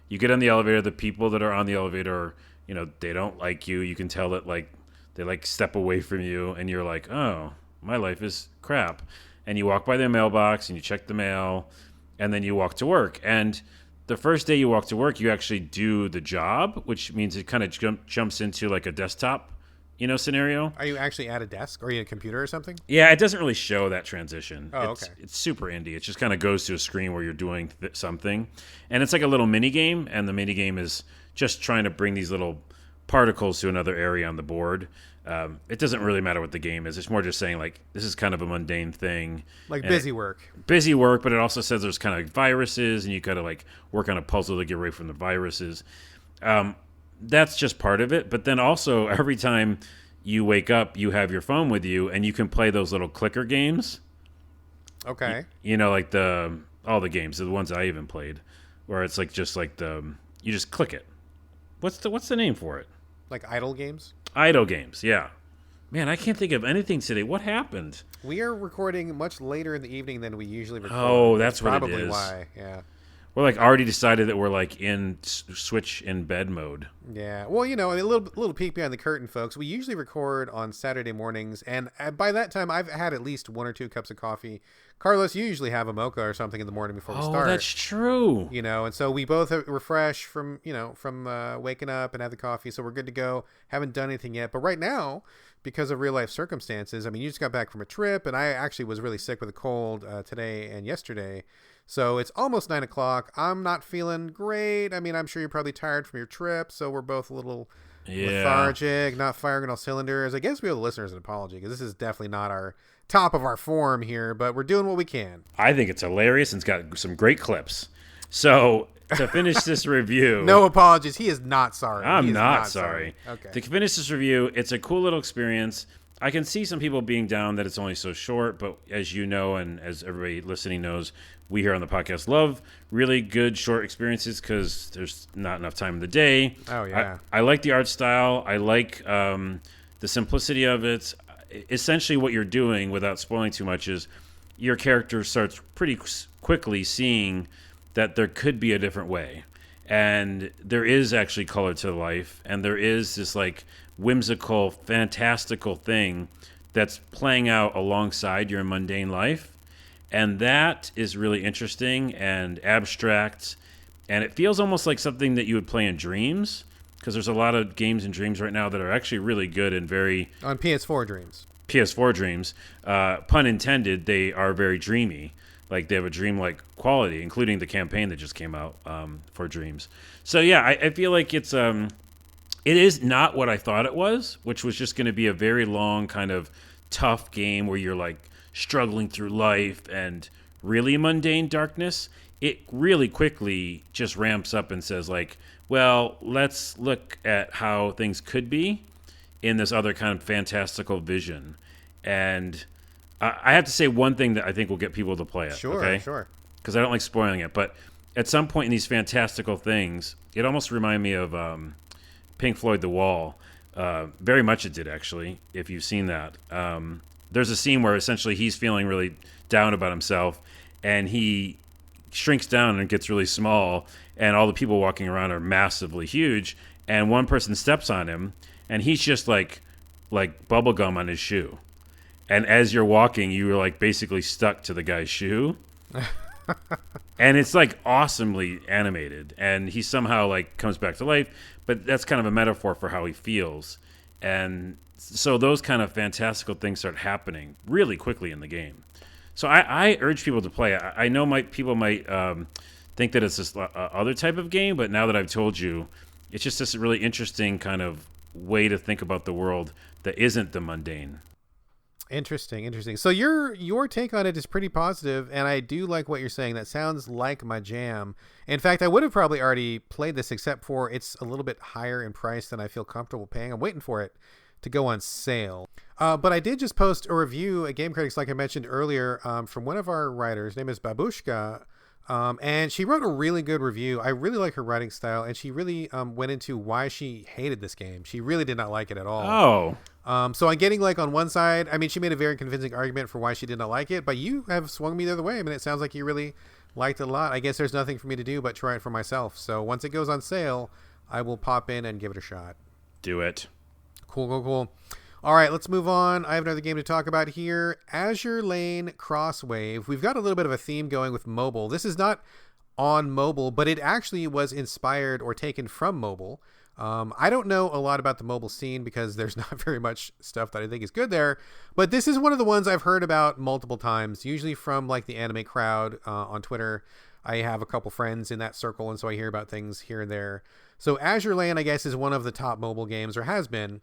You get on the elevator, the people that are on the elevator, they don't like you. You can tell that like they like step away from you, and you're like, oh, my life is crap. And you walk by their mailbox and you check the mail, and then you walk to work. And the first day you walk to work, you actually do the job, which means it kind of jumps into like a desktop, scenario. Are you actually at a desk? Or are you at a computer or something? Yeah, it doesn't really show that transition. Oh, okay. It's super indie. It just kind of goes to a screen where you're doing something. And it's like a little mini game, and the mini game is just trying to bring these little particles to another area on the board. It doesn't really matter what the game is. It's more just saying, like, this is kind of a mundane thing. Like busy work. Busy work, but it also says there's kind of viruses, and you got to, like, work on a puzzle to get away from the viruses. That's just part of it. But then also, every time you wake up, you have your phone with you, and you can play those little clicker games. Okay. Like all the games, the ones I even played, where it's like just like you just click it. What's the name for it? Like idle games? Idle games, yeah. Man, I can't think of anything today. What happened? We are recording much later in the evening than we usually record. Oh, that's what it is. Probably why, yeah. We're like already decided that we're like in switch in bed mode. Yeah. Well, a little peek behind the curtain, folks. We usually record on Saturday mornings, and by that time, I've had at least 1 or 2 cups of coffee. Carlos, you usually have a mocha or something in the morning before we start. Oh, that's true. And so we both refresh from waking up and have the coffee, so we're good to go. Haven't done anything yet, but right now, because of real life circumstances, I mean, you just got back from a trip, and I actually was really sick with a cold today and yesterday. So it's almost 9 o'clock. I'm not feeling great. I mean, I'm sure you're probably tired from your trip, so we're both a little lethargic, not firing on all cylinders. I guess we owe the listeners an apology, because this is definitely not our top of our form here, but we're doing what we can. I think it's hilarious, and it's got some great clips. So to finish this review... No apologies. He is not sorry. I'm not sorry. Okay. To finish this review, it's a cool little experience. I can see some people being down that it's only so short, but as you know, and as everybody listening knows, we here on the podcast love really good short experiences because there's not enough time in the day. Oh, yeah. I like the art style. I like the simplicity of it. Essentially what you're doing, without spoiling too much, is your character starts pretty quickly seeing that there could be a different way. And there is actually color to life, and there is this like whimsical, fantastical thing that's playing out alongside your mundane life. And that is really interesting and abstract. And it feels almost like something that you would play in Dreams, because there's a lot of games in Dreams right now that are actually really good and very... On PS4 Dreams. PS4 Dreams. Pun intended, they are very dreamy. Like, they have a dreamlike quality, including the campaign that just came out for Dreams. So, yeah, I feel like it is not what I thought it was, which was just going to be a very long, kind of tough game where you're, like, struggling through life and really mundane darkness. It really quickly just ramps up and says, like, well, let's look at how things could be in this other kind of fantastical vision. And I have to say one thing that I think will get people to play it. Sure. Because I don't like spoiling it. But at some point in these fantastical things, it almost reminded me of Pink Floyd The Wall. Very much it did, actually, if you've seen that. There's a scene where essentially he's feeling really down about himself, and he shrinks down and gets really small, and all the people walking around are massively huge, and one person steps on him, and he's just like bubble gum on his shoe. And as you're walking, you're like basically stuck to the guy's shoe. And it's like awesomely animated, and he somehow like comes back to life, but that's kind of a metaphor for how he feels. And so those kind of fantastical things start happening really quickly in the game. So I urge people to play. I know people might think that it's this other type of game, but now that I've told you, it's just this really interesting kind of way to think about the world that isn't the mundane. Interesting. So your take on it is pretty positive, and I do like what you're saying. That sounds like my jam. In fact, I would have probably already played this, except for it's a little bit higher in price than I feel comfortable paying. I'm waiting for it to go on sale. But I did just post a review at Game Critics, like I mentioned earlier, from one of our writers. Name is Babushka. And she wrote a really good review. I really like her writing style, and she really went into why she hated this game. She really did not like it at all. So I'm getting like on one side, I mean, she made a very convincing argument for why she did not like it, but you have swung me the other way. I mean, it sounds like you really liked it a lot. I guess there's nothing for me to do but try it for myself. So once it goes on sale, I will pop in and give it a shot. Do it. Cool. All right, let's move on. I have another game to talk about here. Azur Lane Crosswave. We've got a little bit of a theme going with mobile. This is not on mobile, but it actually was inspired or taken from mobile. I don't know a lot about the mobile scene because there's not very much stuff that I think is good there, but this is one of the ones I've heard about multiple times, usually from like the anime crowd on Twitter. I have a couple friends in that circle, and so I hear about things here and there. So Azur Lane, I guess, is one of the top mobile games, or has been.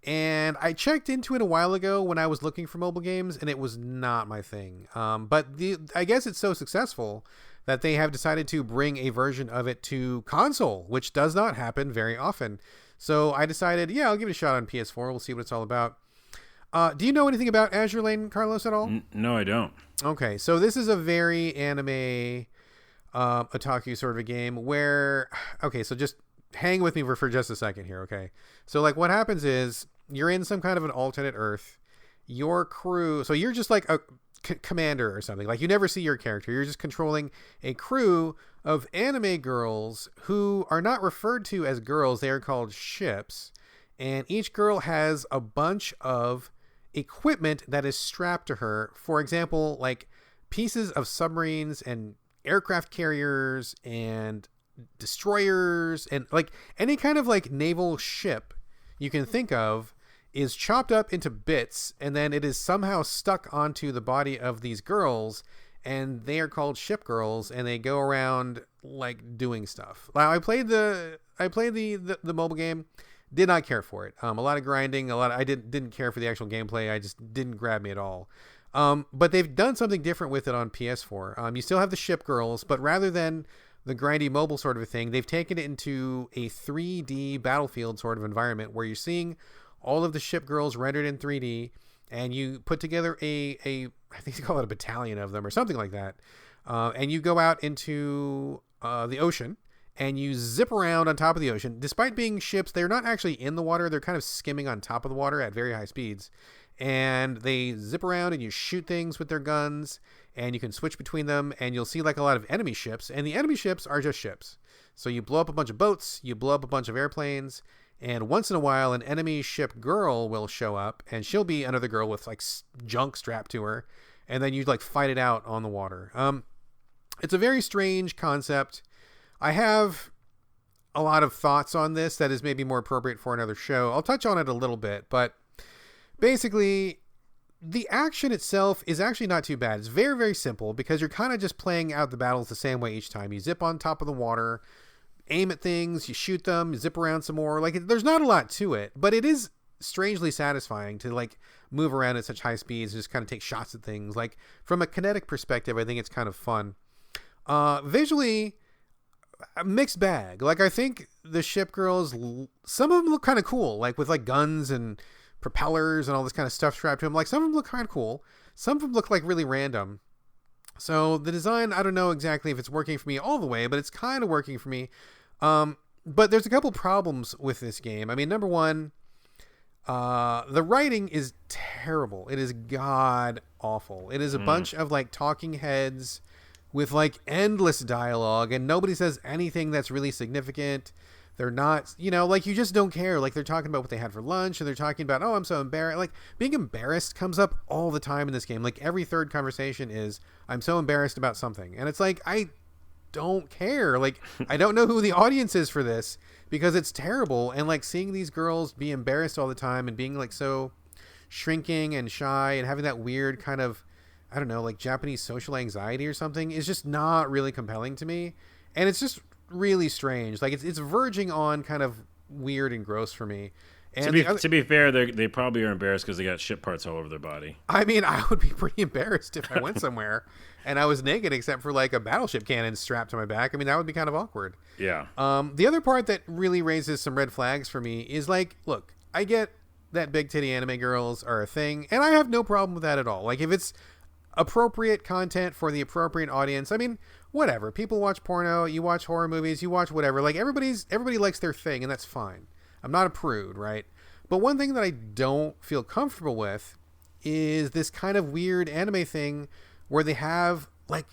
And I checked into it a while ago when I was looking for mobile games, and it was not my thing. But I guess it's so successful that they have decided to bring a version of it to console, which does not happen very often. So I decided, I'll give it a shot on PS4. We'll see what it's all about. Do you know anything about Azur Lane, Carlos, at all? No, I don't. Okay, so this is a very anime otaku sort of a game where... Okay, so just hang with me for just a second here, okay? So like what happens is you're in some kind of an alternate Earth. Your crew... So you're just like a commander or something. Like you never see your character. You're just controlling a crew of anime girls who are not referred to as girls. They are called ships. And each girl has a bunch of equipment that is strapped to her. For example, like pieces of submarines and aircraft carriers and destroyers and like any kind of like naval ship you can think of is chopped up into bits, and then it is somehow stuck onto the body of these girls, and they are called ship girls, and they go around like doing stuff. Now I played the mobile game, did not care for it. A lot of grinding, I didn't care for the actual gameplay. I just didn't grab me at all. But they've done something different with it on PS4. You still have the ship girls, but rather than the grindy mobile sort of a thing, they've taken it into a 3D battlefield sort of environment where you're seeing all of the ship girls rendered in 3D, and you put together I think they call it a battalion of them or something like that. And you go out into the ocean, and you zip around on top of the ocean. Despite being ships, they're not actually in the water. They're kind of skimming on top of the water at very high speeds. And they zip around, and you shoot things with their guns, and you can switch between them, and you'll see like a lot of enemy ships, and the enemy ships are just ships. So you blow up a bunch of boats, you blow up a bunch of airplanes, and once in a while an enemy ship girl will show up, and she'll be another girl with like junk strapped to her, and then you like fight it out on the water. It's a very strange concept. I have a lot of thoughts on this that is maybe more appropriate for another show. I'll touch on it a little bit, but basically the action itself is actually not too bad. It's very, very simple because you're kind of just playing out the battles the same way each time. You zip on top of the water, aim at things, you shoot them, you zip around some more. Like there's not a lot to it, but it is strangely satisfying to like move around at such high speeds and just kind of take shots at things. Like from a kinetic perspective, I think it's kind of fun. Visually, a mixed bag. Like, I think the ship girls, some of them look kind of cool, like with like guns and propellers and all this kind of stuff strapped to them. Like, some of them look kind of cool. Some of them look like really random. So the design, I don't know exactly if it's working for me all the way, but it's kind of working for me. But there's a couple problems with this game. I mean, number one, the writing is terrible. It is god awful. It is a bunch of like talking heads with like endless dialogue, and nobody says anything that's really significant. They're not, like, you just don't care. Like, they're talking about what they had for lunch, and they're talking about, oh, I'm so embarrassed. Like, being embarrassed comes up all the time in this game. Like, every third conversation is, I'm so embarrassed about something. And it's like, I don't care. Like, I don't know who the audience is for this, because it's terrible. And like, seeing these girls be embarrassed all the time and being like so shrinking and shy and having that weird kind of, I don't know, like Japanese social anxiety or something is just not really compelling to me. And it's just really strange. Like, it's verging on kind of weird and gross for me. And to be fair, they probably are embarrassed because they got ship parts all over their body. I mean, I would be pretty embarrassed if I went somewhere and I was naked except for like a battleship cannon strapped to my back. I mean, that would be kind of awkward. Yeah. The other part that really raises some red flags for me is like, look, I get that big titty anime girls are a thing, and I have no problem with that at all. Like, if it's appropriate content for the appropriate audience, I mean, whatever. People watch porno, you watch horror movies, you watch whatever. Like, everybody likes their thing, and that's fine. I'm not a prude, right? But one thing that I don't feel comfortable with is this kind of weird anime thing where they have like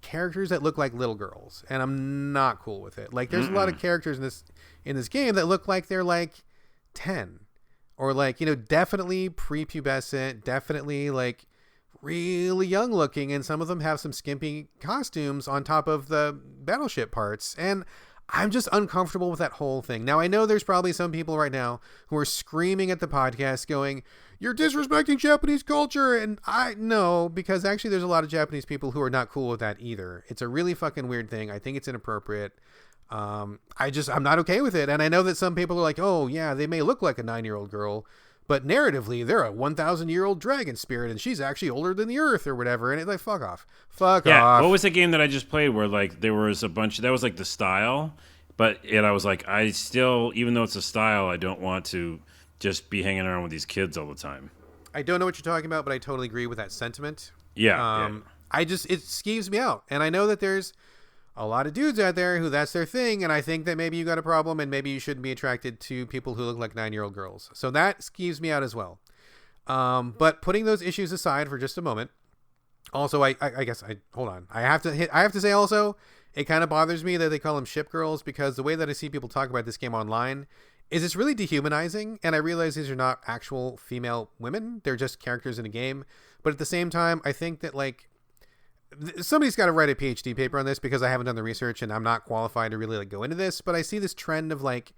characters that look like little girls, and I'm not cool with it. Like, there's a lot of characters in this game that look like they're like 10 or like, definitely prepubescent, definitely like really young looking, and some of them have some skimpy costumes on top of the battleship parts, and I'm just uncomfortable with that whole thing. Now, I know there's probably some people right now who are screaming at the podcast going, you're disrespecting Japanese culture, and I know, because actually there's a lot of Japanese people who are not cool with that either. It's a really fucking weird thing. I think it's inappropriate. I'm not okay with it, and I know that some people are like, oh yeah, they may look like a 9-year-old girl, but narratively, they're a 1,000-year-old dragon spirit, and she's actually older than the Earth or whatever. And it's like, fuck off. Fuck off. What was the game that I just played where like there was a bunch? That was like the style, but I was like, I still, even though it's a style, I don't want to just be hanging around with these kids all the time. I don't know what you're talking about, but I totally agree with that sentiment. Yeah. It skeeves me out, and I know that there's a lot of dudes out there who that's their thing, and I think that maybe you got a problem, and maybe you shouldn't be attracted to people who look like 9-year-old girls. So that skeeves me out as well. But putting those issues aside for just a moment, also I guess hold on. I have to say also, it kind of bothers me that they call them ship girls, because the way that I see people talk about this game online is it's really dehumanizing, and I realize these are not actual female women. They're just characters in a game. But at the same time, I think that like somebody's got to write a PhD paper on this, because I haven't done the research and I'm not qualified to really like go into this, but I see this trend of like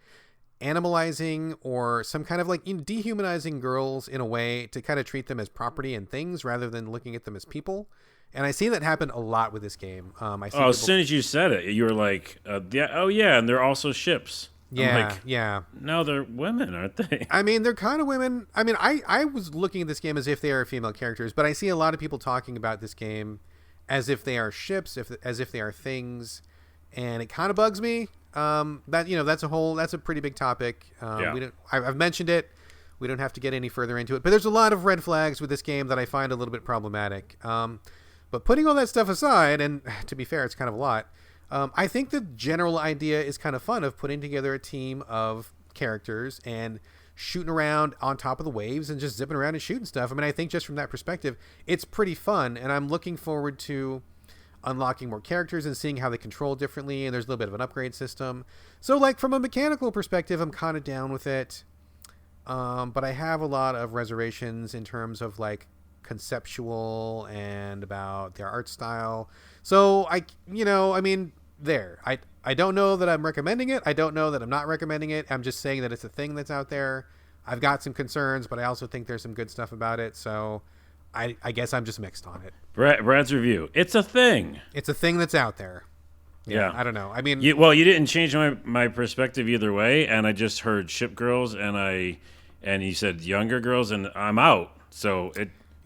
animalizing or some kind of like dehumanizing girls in a way to kind of treat them as property and things rather than looking at them as people. And I see that happen a lot with this game. As soon as you said it, you were like, yeah, and they're also ships. Yeah, like, yeah. No, they're women, aren't they? I mean, they're kind of women. I mean, I was looking at this game as if they are female characters, but I see a lot of people talking about this game as if they are ships, as if they are things, and it kind of bugs me. That's a pretty big topic. I've mentioned it. We don't have to get any further into it, but there's a lot of red flags with this game that I find a little bit problematic. But putting all that stuff aside, and to be fair, it's kind of a lot. I think the general idea is kind of fun of putting together a team of characters and shooting around on top of the waves and just zipping around and shooting stuff. I mean, I think just from that perspective, it's pretty fun, and I'm looking forward to unlocking more characters and seeing how they control differently, and there's a little bit of an upgrade system. So, like, from a mechanical perspective, I'm kind of down with it, but I have a lot of reservations in terms of, like, conceptual and about their art style. So, I don't know that I'm recommending it. I don't know that I'm not recommending it. I'm just saying that it's a thing that's out there. I've got some concerns, but I also think there's some good stuff about it. So I guess I'm just mixed on it. Brad's review. It's a thing. It's a thing that's out there. Yeah. I don't know. I mean, you didn't change my perspective either way. And I just heard ship girls and you said younger girls, and I'm out. So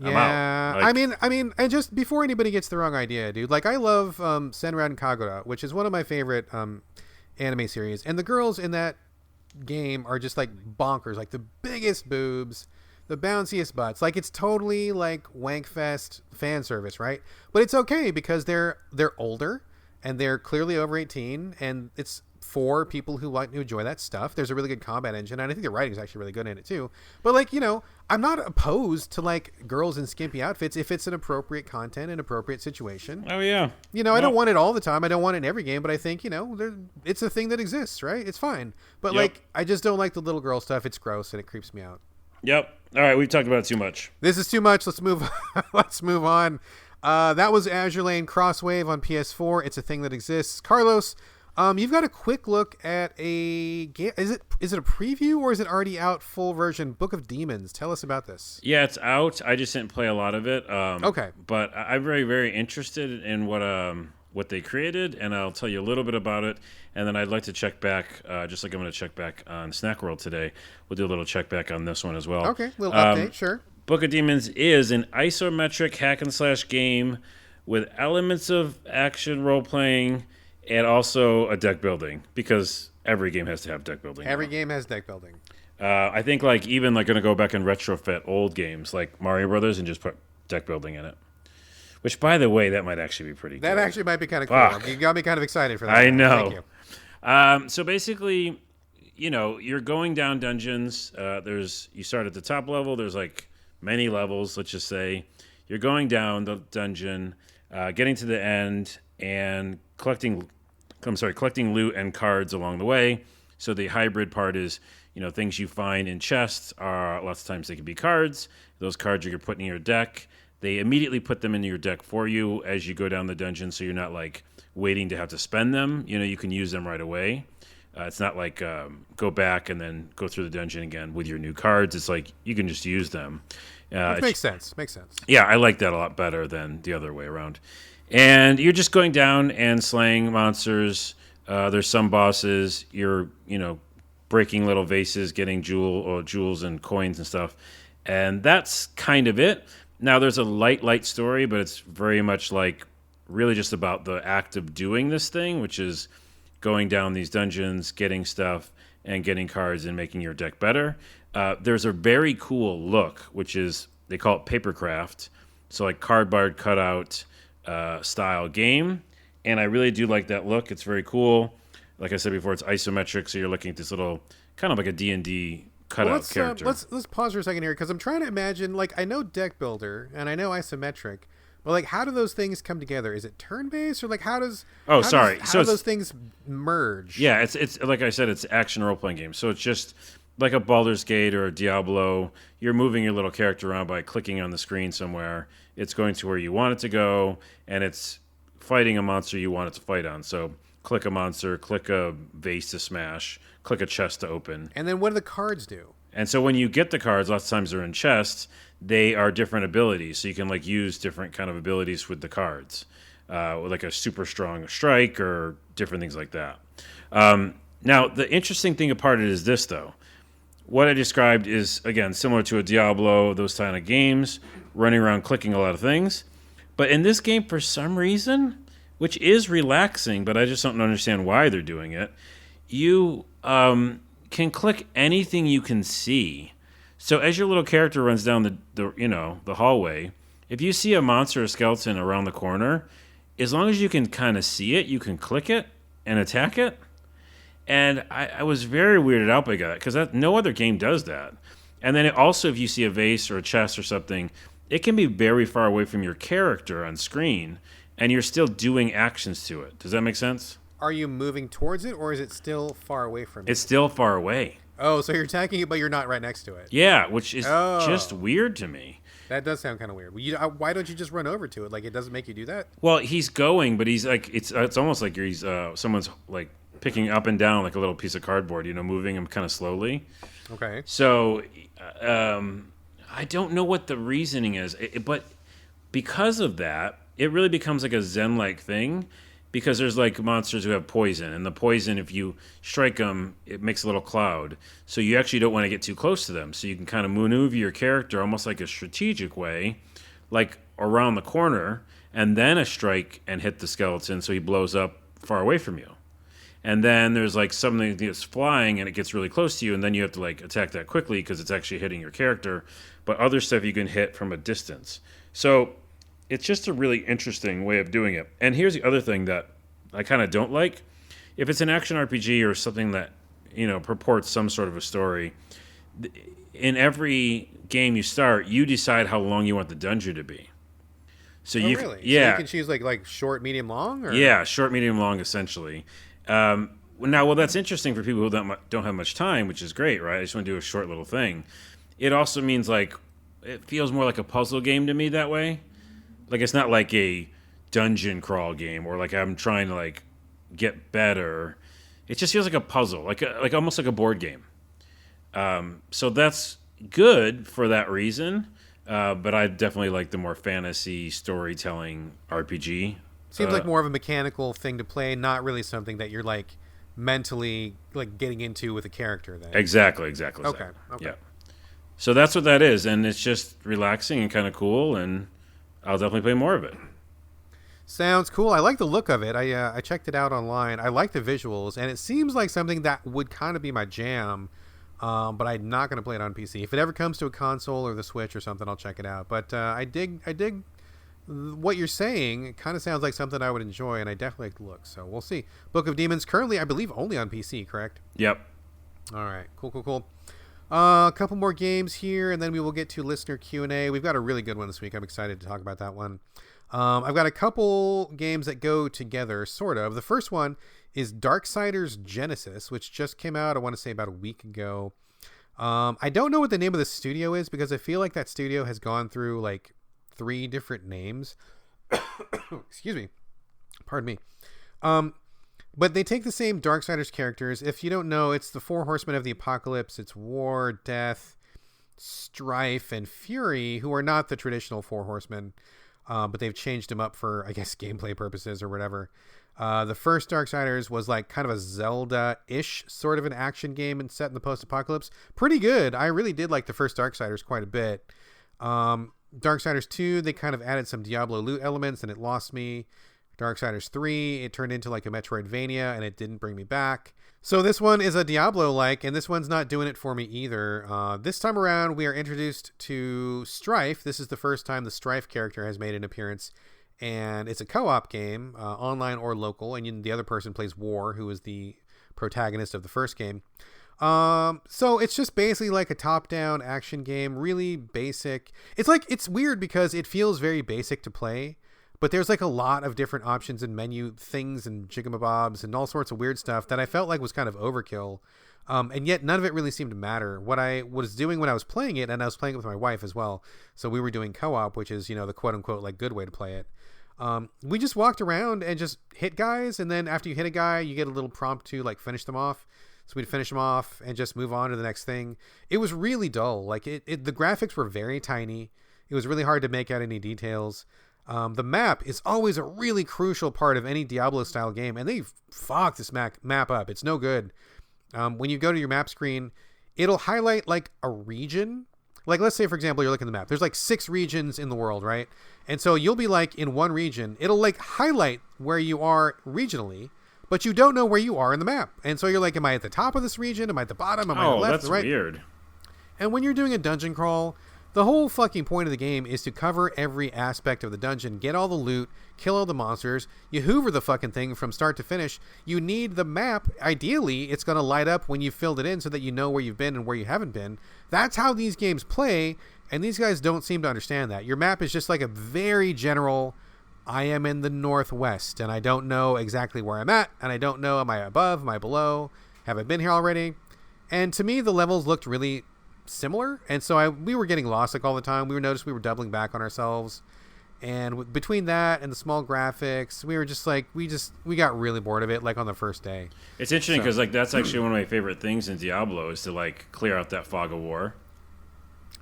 I'm out. Like, I mean, and just before anybody gets the wrong idea, dude, like I love Senran Kagura, which is one of my favorite anime series, and the girls in that game are just like bonkers, like the biggest boobs, the bounciest butts. Like it's totally like Wankfest fan service, right? But it's okay because they're older and they're clearly over 18, and it's for people who like to enjoy that stuff. There's a really good combat engine, and I think the writing is actually really good in it too. But like, you know, I'm not opposed to like girls in skimpy outfits if it's an appropriate content and appropriate situation. oh yeah. You know, I don't want it all the time. I don't want it in every game, but I think, you know, it's a thing that exists, right? It's fine. But like, I just don't like the little girl stuff. It's gross and it creeps me out. Yep. All right, we've talked about it too much. This is too much. Let's move. Let's move on. That was Azur Lane Crosswave on PS4. It's a thing that exists. Carlos, you've got a quick look at a game. Is it a preview or is it already out full version? Book of Demons. Tell us about this. Yeah, it's out. I just didn't play a lot of it. Okay. But I'm very, very interested in what they created, and I'll tell you a little bit about it. And then I'd like to check back, just like I'm going to check back on Snack World today. We'll do a little check back on this one as well. Okay, little update, sure. Book of Demons is an isometric hack and slash game with elements of action role playing and also a deck building, because every game has to have deck building. Every game has deck building. I think like even like going to go back and retrofit old games like Mario Brothers and just put deck building in it. Which, by the way, that might actually be pretty good. That actually might be kind of cool. Fuck. You got me kind of excited for that. I know. Thank you. So basically, you know, you're going down dungeons. You start at the top level. There's like many levels, let's just say. You're going down the dungeon, getting to the end, and collecting loot and cards along the way. So the hybrid part is, you know, things you find in chests are lots of times they can be cards. Those cards you're putting in your deck. They immediately put them into your deck for you as you go down the dungeon, so you're not like waiting to have to spend them. You know, you can use them right away. It's not like go back and then go through the dungeon again with your new cards. It's like you can just use them. Which makes sense. Makes sense. Yeah, I like that a lot better than the other way around. And you're just going down and slaying monsters. There's some bosses. You're, you know, breaking little vases, getting jewels and coins and stuff. And that's kind of it. Now, there's a light story, but it's very much like really just about the act of doing this thing, which is going down these dungeons, getting stuff, and getting cards and making your deck better. There's a very cool look, which is, they call it papercraft. So like cardboard cutout style game. And I really do like that look. It's very cool. Like I said before, it's isometric, so you're looking at this little, kind of like a D&D cutout character. Let's pause for a second here, because I'm trying to imagine, like, I know deck builder and I know isometric, but like, how do those things come together? Is it turn-based, or like how do those things merge? Yeah, it's like I said, it's action role-playing game. So it's just like a Baldur's Gate or a Diablo. You're moving your little character around by clicking on the screen somewhere. It's going to where you want it to go, and it's fighting a monster you want it to fight on. So click a monster, click a vase to smash, click a chest to open. And then what do the cards do? And so when you get the cards, lots of times they're in chests, they are different abilities. So you can like use different kind of abilities with the cards, like a super strong strike or different things like that. Now, the interesting thing about it is this, though. What I described is, again, similar to a Diablo, those kind of games, running around clicking a lot of things. But in this game, for some reason, which is relaxing, but I just don't understand why they're doing it, you can click anything you can see. So as your little character runs down the hallway, if you see a monster or skeleton around the corner, as long as you can kind of see it, you can click it and attack it. And I was very weirded out by that, because no other game does that. And then also, if you see a vase or a chest or something, it can be very far away from your character on screen, and you're still doing actions to it. Does that make sense? Are you moving towards it, or is it still far away from you? It's still far away. Oh, so you're attacking it, but you're not right next to it. Yeah, which is just weird to me. That does sound kind of weird. Why don't you just run over to it? Like, it doesn't make you do that? Well, he's going, but he's like, it's almost like he's someone's like picking up and down like a little piece of cardboard, moving him kind of slowly. Okay. So I don't know what the reasoning is, but because of that, it really becomes like a Zen-like thing. because there's like monsters who have poison, and the poison, if you strike them, it makes a little cloud. So you actually don't want to get too close to them. So you can kind of maneuver your character almost like a strategic way, like around the corner, and then a strike and hit the skeleton so he blows up far away from you. And then there's like something that's flying and it gets really close to you, and then you have to like attack that quickly because it's actually hitting your character. But other stuff you can hit from a distance. So it's just a really interesting way of doing it. And here's the other thing that I kind of don't like. If it's an action RPG or something that, purports some sort of a story, in every game you start, you decide how long you want the dungeon to be. So really? Yeah. So you can choose like short, medium, long? Or? Yeah, short, medium, long, essentially. Now, that's interesting for people who don't have much time, which is great, right? I just want to do a short little thing. It also means like it feels more like a puzzle game to me that way. Like it's not like a dungeon crawl game or like I'm trying to like get better. It just feels like a puzzle, like almost like a board game. So that's good for that reason. But I definitely like the more fantasy storytelling RPG. Seems like more of a mechanical thing to play, not really something that you're like mentally like getting into with a character. Then Exactly. Okay. Yeah. So that's what that is, and it's just relaxing and kind of cool, and I'll definitely play more of it. Sounds cool. I like the look of it. I checked it out online. I like the visuals, and it seems like something that would kind of be my jam. But I'm not going to play it on PC. If it ever comes to a console or the Switch or something, I'll check it out. But I dig what you're saying. It kind of sounds like something I would enjoy, and I definitely like the look. So we'll see. Book of Demons currently, I believe, only on PC. Correct? Yep. All right. Cool. A couple more games here, and then we will get to listener Q&A. We've got a really good one this week. I'm excited to talk about that one. I've got a couple games that go together, sort of. The first one is Darksiders Genesis, which just came out, I want to say, about a week ago. I don't know what the name of the studio is because I feel like that studio has gone through like 3 different names. Excuse me. Pardon me. But they take the same Darksiders characters. If you don't know, it's the 4 horsemen of the apocalypse. It's war, death, strife, and fury, who are not the traditional 4 horsemen. But they've changed them up for, I guess, gameplay purposes or whatever. The first Darksiders was like kind of a Zelda-ish sort of an action game and set in the post-apocalypse. Pretty good. I really did like the first Darksiders quite a bit. Darksiders 2, they kind of added some Diablo loot elements and it lost me. Darksiders 3, it turned into like a Metroidvania and it didn't bring me back. So this one is a Diablo-like, and this one's not doing it for me either. This time around, we are introduced to Strife. This is the first time the Strife character has made an appearance, and it's a co-op game, online or local, and the other person plays War, who is the protagonist of the first game. So it's just basically like a top-down action game, really basic. It's weird because it feels very basic to play, but there's like a lot of different options and menu things and jigamabobs and all sorts of weird stuff that I felt like was kind of overkill. And yet none of it really seemed to matter. What I was doing when I was playing it, and I was playing it with my wife as well, so we were doing co-op, which is, the quote-unquote like good way to play it. We just walked around and just hit guys, and then after you hit a guy, you get a little prompt to like finish them off. So we'd finish them off and just move on to the next thing. It was really dull. Like the graphics were very tiny. It was really hard to make out any details. The map is always a really crucial part of any Diablo-style game, and they fucked this map up. It's no good. When you go to your map screen, it'll highlight like a region. Like, let's say, for example, you're looking at the map. There's like 6 regions in the world, right? And so you'll be like in one region. It'll like highlight where you are regionally, but you don't know where you are in the map. And so you're like, am I at the top of this region? Am I at the bottom? Am I on the left? That's the right? weird. And when you're doing a dungeon crawl, the whole fucking point of the game is to cover every aspect of the dungeon, get all the loot, kill all the monsters. You hoover the fucking thing from start to finish. You need the map. Ideally, it's going to light up when you've filled it in so that you know where you've been and where you haven't been. That's how these games play, and these guys don't seem to understand that. Your map is just like a very general, I am in the Northwest, and I don't know exactly where I'm at, and I don't know, am I above, am I below, have I been here already? And to me, the levels looked really similar, and so we were getting lost like all the time. We were doubling back on ourselves, and between that and the small graphics, we were just like we got really bored of it like on the first day. It's interesting because like that's actually one of my favorite things in Diablo is to like clear out that fog of war.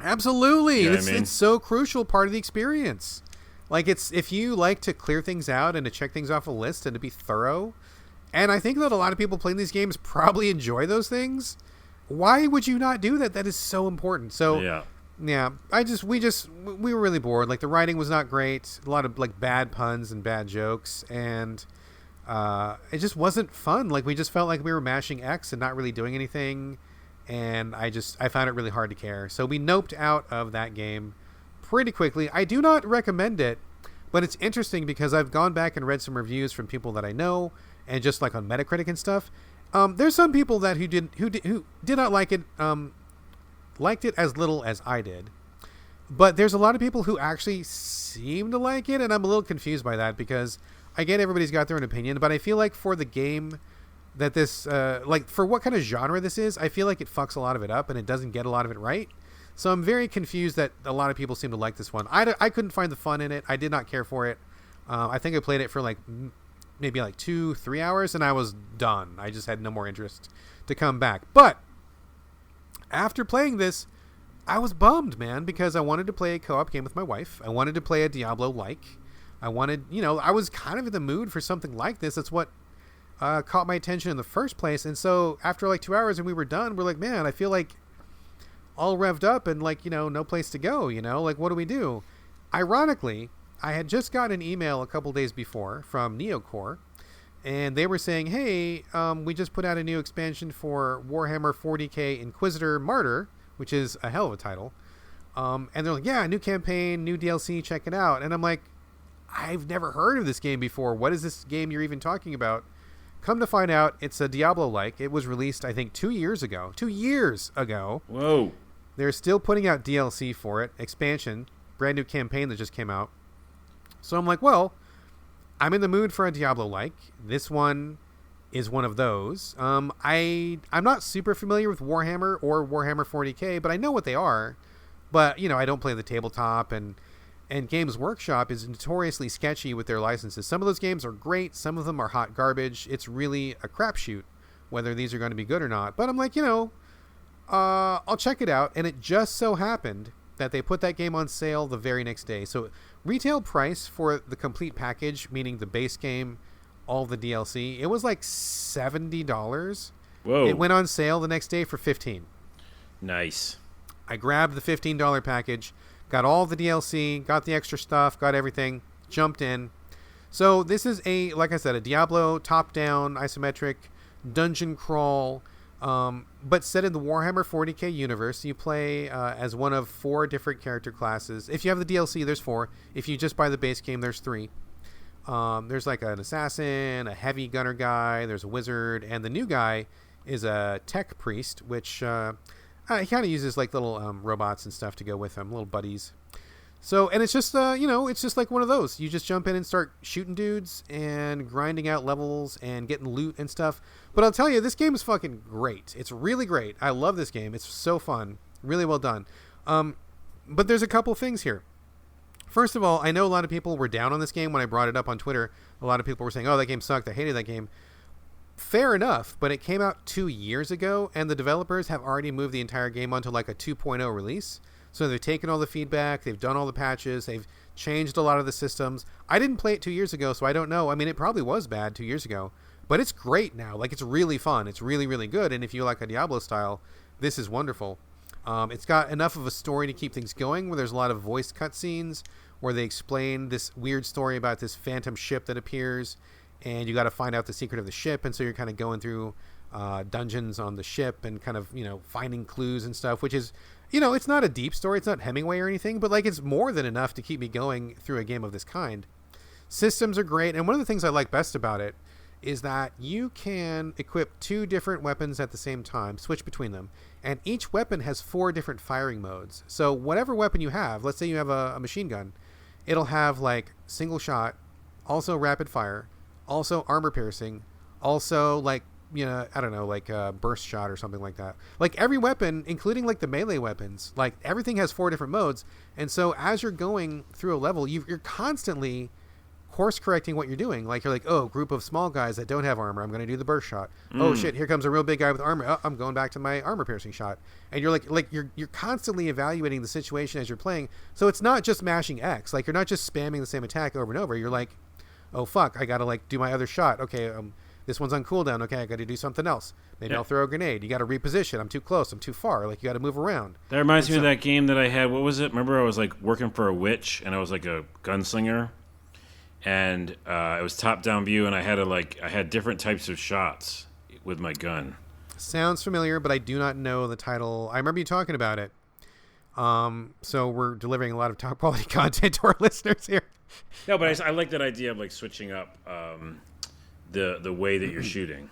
Absolutely. You know what I mean? It's so crucial part of the experience. Like, it's if you like to clear things out and to check things off a list and to be thorough, and I think that a lot of people playing these games probably enjoy those things. Why would you not do that? That is so important. So yeah, we were really bored. Like, the writing was not great. A lot of like bad puns and bad jokes, and it just wasn't fun. Like, we just felt like we were mashing X and not really doing anything. And I found it really hard to care. So we noped out of that game pretty quickly. I do not recommend it, but it's interesting because I've gone back and read some reviews from people that I know, and just like on Metacritic and stuff. There's some people that who did not like it, liked it as little as I did, but there's a lot of people who actually seem to like it, and I'm a little confused by that because I get everybody's got their own opinion, but I feel like for the game that this, like for what kind of genre this is, I feel like it fucks a lot of it up and it doesn't get a lot of it right. So I'm very confused that a lot of people seem to like this one. I couldn't find the fun in it. I did not care for it. I think I played it for like maybe like 2-3 hours and I was done. I just had no more interest to come back. But after playing this, I was bummed, man, because I wanted to play a co-op game with my wife. I wanted to play a Diablo-like. I wanted, I was kind of in the mood for something like this. That's what caught my attention in the first place. And so after like 2 hours and we were done, we're like, man, I feel like all revved up and like, no place to go, like, what do we do? Ironically, I had just got an email a couple days before from Neocore, and they were saying, hey, we just put out a new expansion for Warhammer 40k Inquisitor Martyr, which is a hell of a title. And they're like, yeah, new campaign, new DLC, check it out. And I'm like, I've never heard of this game before. What is this game you're even talking about? Come to find out, it's a Diablo-like. It was released, I think, 2 years ago. 2 years ago. Whoa. They're still putting out DLC for it, expansion, brand new campaign that just came out. So I'm like, well, I'm in the mood for a Diablo-like. This one is one of those. I'm not super familiar with Warhammer or Warhammer 40k, but I know what they are. But, I don't play the tabletop, and Games Workshop is notoriously sketchy with their licenses. Some of those games are great. Some of them are hot garbage. It's really a crapshoot whether these are going to be good or not. But I'm like, I'll check it out. And it just so happened that they put that game on sale the very next day. So retail price for the complete package, meaning the base game, all the DLC, it was like $70. Whoa. It went on sale the next day for $15. Nice. I grabbed the $15 package, got all the DLC, got the extra stuff, got everything, jumped in. So this is like I said, a Diablo top-down isometric dungeon crawl, but set in the Warhammer 40k universe. You play as one of 4 different character classes. If you have the DLC, there's 4. If you just buy the base game, there's 3. There's like an assassin, a heavy gunner guy, there's a wizard, and the new guy is a tech priest, which he kind of uses like little robots and stuff to go with him, little buddies. So, and it's just, it's just like one of those. You just jump in and start shooting dudes and grinding out levels and getting loot and stuff. But I'll tell you, this game is fucking great. It's really great. I love this game. It's so fun. Really well done. But there's a couple things here. First of all, I know a lot of people were down on this game when I brought it up on Twitter. A lot of people were saying, oh, that game sucked. I hated that game. Fair enough, but it came out 2 years ago, and the developers have already moved the entire game onto like a 2.0 release. So they've taken all the feedback, they've done all the patches, they've changed a lot of the systems. I didn't play it 2 years ago, so I don't know. I mean, it probably was bad 2 years ago, but it's great now. Like, it's really fun. It's really, really good, and if you like a Diablo style, this is wonderful. It's got enough of a story to keep things going, where there's a lot of voiced cutscenes where they explain this weird story about this phantom ship that appears, and you got to find out the secret of the ship, and so you're kind of going through dungeons on the ship and kind of, finding clues and stuff, which is, it's not a deep story. It's not Hemingway or anything, but like it's more than enough to keep me going through a game of this kind. Systems are great, and one of the things I like best about it is that you can equip 2 different weapons at the same time, switch between them, and each weapon has 4 different firing modes. So whatever weapon you have, let's say you have a machine gun, it'll have like single shot, also rapid fire, also armor piercing, also like, I don't know, like a burst shot or something like that. Like every weapon, including like the melee weapons, like everything has 4 different modes. And so as you're going through a level, you're constantly course correcting what you're doing. Like you're like, oh, group of small guys that don't have armor, I'm going to do the burst shot. Oh shit, here comes a real big guy with armor. Oh, I'm going back to my armor piercing shot. And you're like you're constantly evaluating the situation as you're playing. So it's not just mashing X. Like you're not just spamming the same attack over and over. You're like, oh fuck, I got to like do my other shot. Okay, this one's on cooldown. Okay, I got to do something else. Maybe I'll throw a grenade. You got to reposition. I'm too close. I'm too far. Like, you got to move around. That reminds me of that game that I had. What was it? Remember I was, like, working for a witch, and I was, like, a gunslinger? And it was top-down view, and I had different types of shots with my gun. Sounds familiar, but I do not know the title. I remember you talking about it. So we're delivering a lot of top-quality content to our listeners here. No, but I like that idea of, like, switching up the way that you're shooting.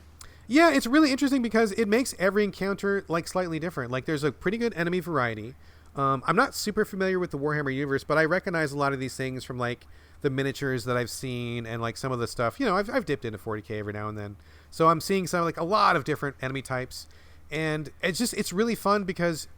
Yeah, it's really interesting because it makes every encounter like slightly different. Like there's a pretty good enemy variety. I'm not super familiar with the Warhammer universe, but I recognize a lot of these things from like the miniatures that I've seen and like some of the stuff. You know, I've dipped into 40K every now and then, so I'm seeing some like a lot of different enemy types, and it's really fun because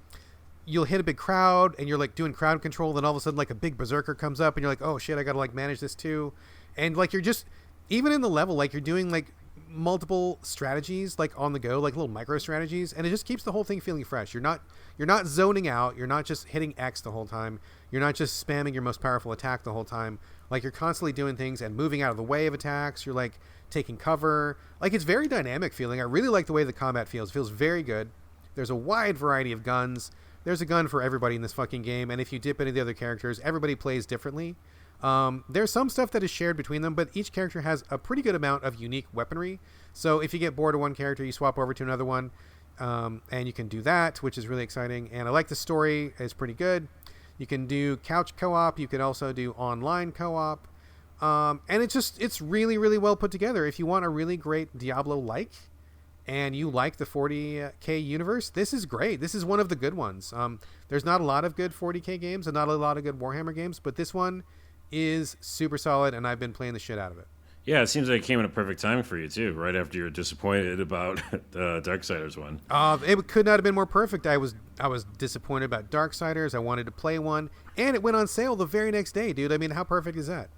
you'll hit a big crowd and you're like doing crowd control, then all of a sudden like a big berserker comes up and you're like, oh shit, I gotta like manage this too, and like you're just even in the level like you're doing like multiple strategies like on the go, like little micro strategies, and it just keeps the whole thing feeling fresh. You're not zoning out, you're not just hitting X the whole time, you're not just spamming your most powerful attack the whole time. Like you're constantly doing things and moving out of the way of attacks. You're like taking cover. Like it's very dynamic feeling. I really like the way the combat feels. It feels very good. There's a wide variety of guns. There's a gun for everybody in this fucking game, and if you dip into the other characters, everybody plays differently. There's some stuff that is shared between them, but each character has a pretty good amount of unique weaponry. So if you get bored of one character, you swap over to another one, and you can do that, which is really exciting. And I like the story; it's pretty good. You can do couch co-op. You can also do online co-op, and it's really really well put together. If you want a really great Diablo-like, and you like the 40K universe, this is great. This is one of the good ones. There's not a lot of good 40K games and not a lot of good Warhammer games, but this one is super solid, and I've been playing the shit out of it. Yeah, it seems like it came in a perfect time for you, too, right after you were disappointed about the Darksiders one. It could not have been more perfect. I was disappointed about Darksiders. I wanted to play one, and it went on sale the very next day, dude. I mean, how perfect is that?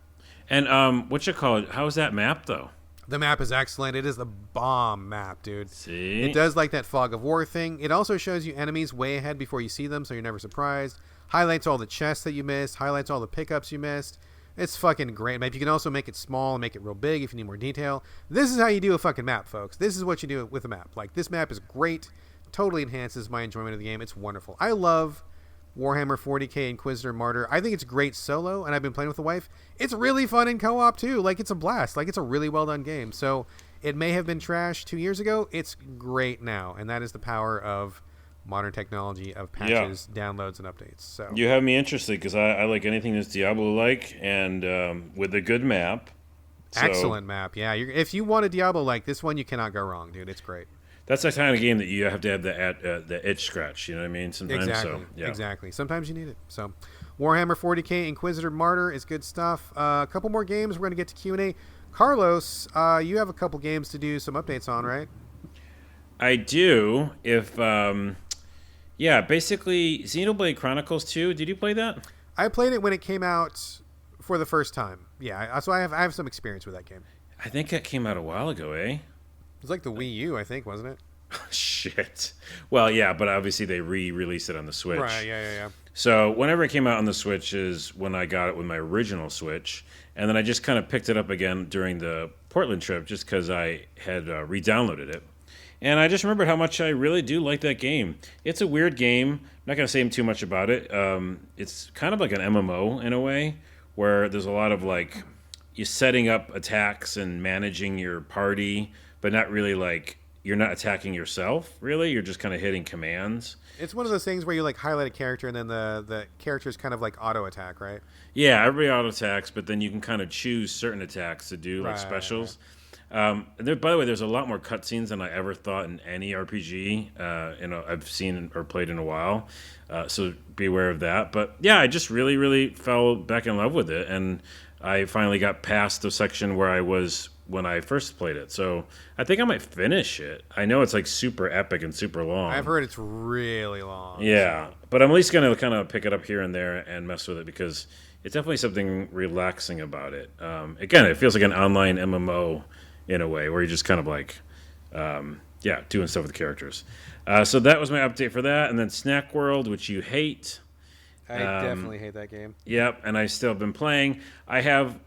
And how's that map, though? The map is excellent. It is the bomb map, dude. See? It does like that fog of war thing. It also shows you enemies way ahead before you see them, so you're never surprised. Highlights all the chests that you missed. Highlights all the pickups you missed. It's fucking great map. You can also make it small and make it real big if you need more detail. This is how you do a fucking map, folks. This is what you do with a map. Like, this map is great. Totally enhances my enjoyment of the game. It's wonderful. I love Warhammer 40K Inquisitor Martyr. I think it's great solo, and I've been playing with the wife. It's really fun in co-op, too. Like, it's a blast. Like, it's a really well-done game. So, it may have been trash 2 years ago. It's great now, and that is the power of modern technology, of patches, downloads, and updates. So you have me interested because I like anything that's Diablo-like and with a good map. So excellent map, yeah. If you want a Diablo-like, this one you cannot go wrong, dude. It's great. That's the kind of game that you have to have the itch scratch. You know what I mean? Sometimes. Exactly. So, yeah. Exactly. Sometimes you need it. So, Warhammer 40K Inquisitor Martyr is good stuff. A couple more games. We're going to get to Q&A. Carlos, you have a couple games to do some updates on, right? I do. Basically Xenoblade Chronicles 2. Did you play that? I played it when it came out for the first time. Yeah, so I have some experience with that game. I think that came out a while ago, eh? It was like the Wii U, I think, wasn't it? Shit. Well, yeah, but obviously they re-released it on the Switch. Right, yeah. So whenever it came out on the Switch is when I got it with my original Switch. And then I just kind of picked it up again during the Portland trip just because I had re-downloaded it. And I just remembered how much I really do like that game. It's a weird game. I'm not going to say too much about it. It's kind of like an MMO in a way, where there's a lot of like you setting up attacks and managing your party, but not really like you're not attacking yourself, really. You're just kind of hitting commands. It's one of those things where you like highlight a character and then the character's kind of like auto attack, right? Yeah, everybody auto attacks, but then you can kind of choose certain attacks to do, like specials. Right. By the way, there's a lot more cutscenes than I ever thought in any RPG I've seen or played in a while. So be aware of that. But yeah, I just really, really fell back in love with it. And I finally got past the section where I was when I first played it. So I think I might finish it. I know it's like super epic and super long. I've heard it's really long. Yeah, but I'm at least going to kind of pick it up here and there and mess with it because it's definitely something relaxing about it. Again, it feels like an online MMO in a way where you're just kind of like, doing stuff with the characters. So that was my update for that. And then Snack World, which you hate. I definitely hate that game. Yep, and I still have been playing. I have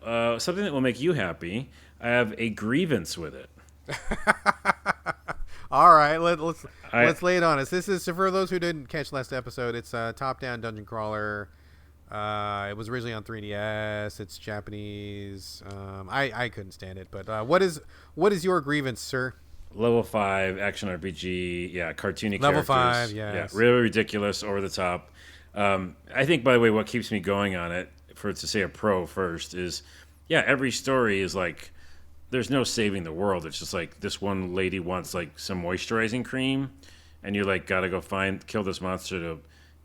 something that will make you happy. I have a grievance with it. All right, let's lay it on us. This is for those who didn't catch last episode. It's a top-down dungeon crawler. It was originally on 3DS. It's Japanese. I couldn't stand it. But what is your grievance, sir? Level 5 action RPG. Yeah, cartoony Level characters. 5. Yes. Yeah, really ridiculous, over the top. I think, by the way, what keeps me going on it, to say a pro first, is every story is like, there's no saving the world. It's just like this one lady wants like some moisturizing cream, and you like gotta go kill this monster to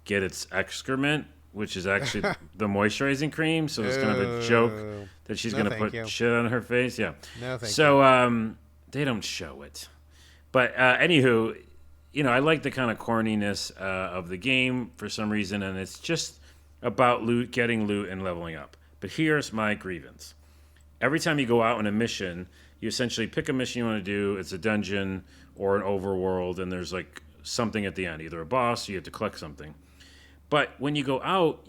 get its excrement, which is actually the moisturizing cream. So there's kind of a joke that she's gonna put shit on her face. Yeah. No, thank you. So they don't show it, but anywho, I like the kind of corniness of the game for some reason, and it's just about getting loot and leveling up. But here's my grievance. Every time you go out on a mission, you essentially pick a mission you want to do. It's a dungeon or an overworld, and there's like something at the end, either a boss or you have to collect something. But when you go out,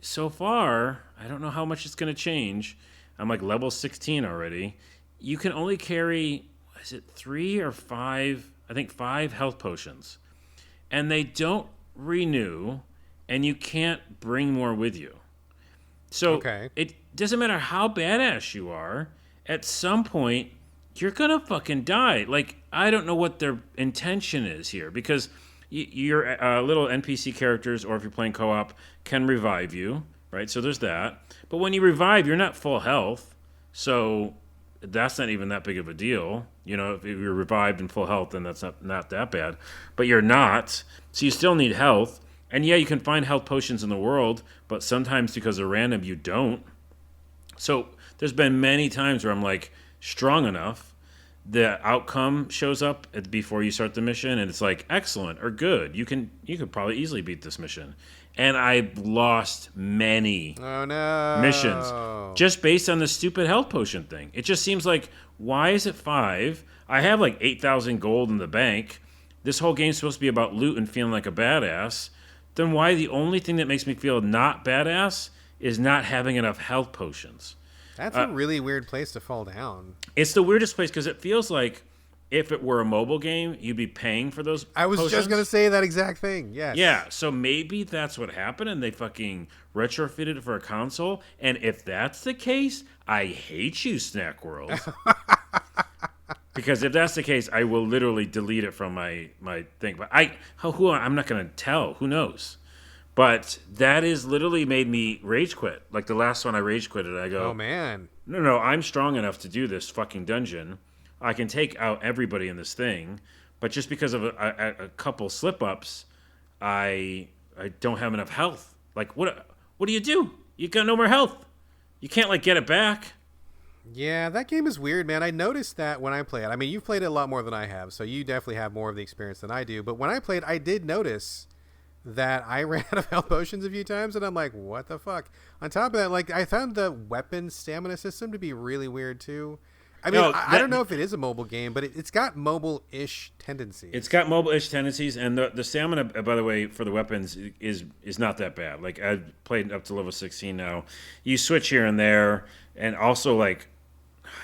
so far, I don't know how much it's going to change. I'm like level 16 already. You can only carry, is it 3 or 5? I think 5 health potions. And they don't renew, and you can't bring more with you. So It doesn't matter how badass you are, at some point, you're going to fucking die. Like, I don't know what their intention is here, because your little NPC characters, or if you're playing co-op, can revive you, right? So there's that. But when you revive, you're not full health, so that's not even that big of a deal. If you're revived in full health, then that's not that bad. But you're not, so you still need health. And you can find health potions in the world, but sometimes because they're random, you don't. So there's been many times where I'm like strong enough, the outcome shows up before you start the mission, and it's like excellent or good. You could probably easily beat this mission. And I've lost many missions just based on the stupid health potion thing. It just seems like, why is it 5? I have like 8,000 gold in the bank. This whole game's supposed to be about loot and feeling like a badass. Then why the only thing that makes me feel not badass is not having enough health potions? That's a really weird place to fall down. It's the weirdest place because it feels like if it were a mobile game, you'd be paying for those I was potions. Just going to say that exact thing, yes. Yeah, so maybe that's what happened and they fucking retrofitted it for a console. And if that's the case, I hate you, Snack World. Because if that's the case, I will literally delete it from my thing. But I'm not going to tell. Who knows? But that has literally made me rage quit. Like the last one I rage quitted, I go, oh, man. No, I'm strong enough to do this fucking dungeon. I can take out everybody in this thing. But just because of a couple slip-ups, I don't have enough health. Like, what do? You got no more health. You can't, like, get it back. Yeah, that game is weird, man. I noticed that when I play it. I mean, you've played it a lot more than I have, so you definitely have more of the experience than I do. But when I played, I did notice that I ran out of health potions a few times, and I'm like, what the fuck? On top of that, like, I found the weapon stamina system to be really weird, too. I mean, I don't know if it is a mobile game, but it's got mobile-ish tendencies. It's got mobile-ish tendencies, and the stamina, by the way, for the weapons is not that bad. Like, I've played up to level 16 now. You switch here and there, and also, like,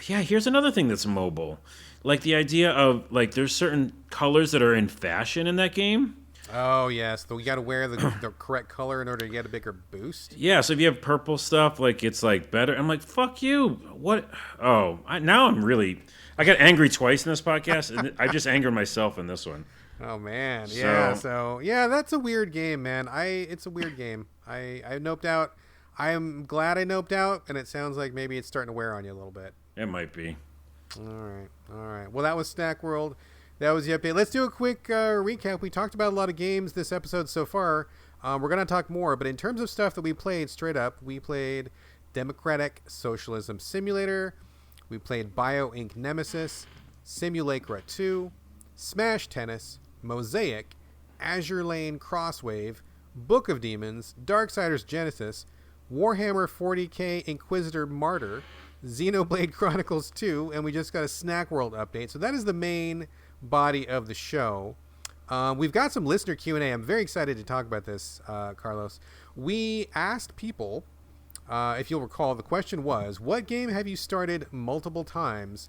here's another thing that's mobile. Like, the idea of, like, there's certain colors that are in fashion in that game. Oh, yes. So you got to wear the correct color in order to get a bigger boost? Yeah, so if you have purple stuff, like, it's, like, better. I'm like, fuck you. What? Oh, now I'm really... I got angry twice in this podcast, and I just angered myself in this one. Oh, man. Yeah, so that's a weird game, man. It's a weird game. I noped out. I'm glad I noped out, and it sounds like maybe it's starting to wear on you a little bit. It might be. All right. Well, that was Snack World. That was the update. Let's do a quick recap. We talked about a lot of games this episode so far. We're going to talk more, but in terms of stuff that we played straight up, we played Democratic Socialism Simulator. We played Bio Inc. Nemesis, Simulacra 2, Smash Tennis, Mosaic, Azur Lane Crosswave, Book of Demons, Darksiders Genesis, Warhammer 40k Inquisitor Martyr, Xenoblade Chronicles 2, and we just got a Snack World update. So that is the main body of the show. We've got some listener Q&A. I'm very excited to talk about this, Carlos. We asked people, if you'll recall, the question was, what game have you started multiple times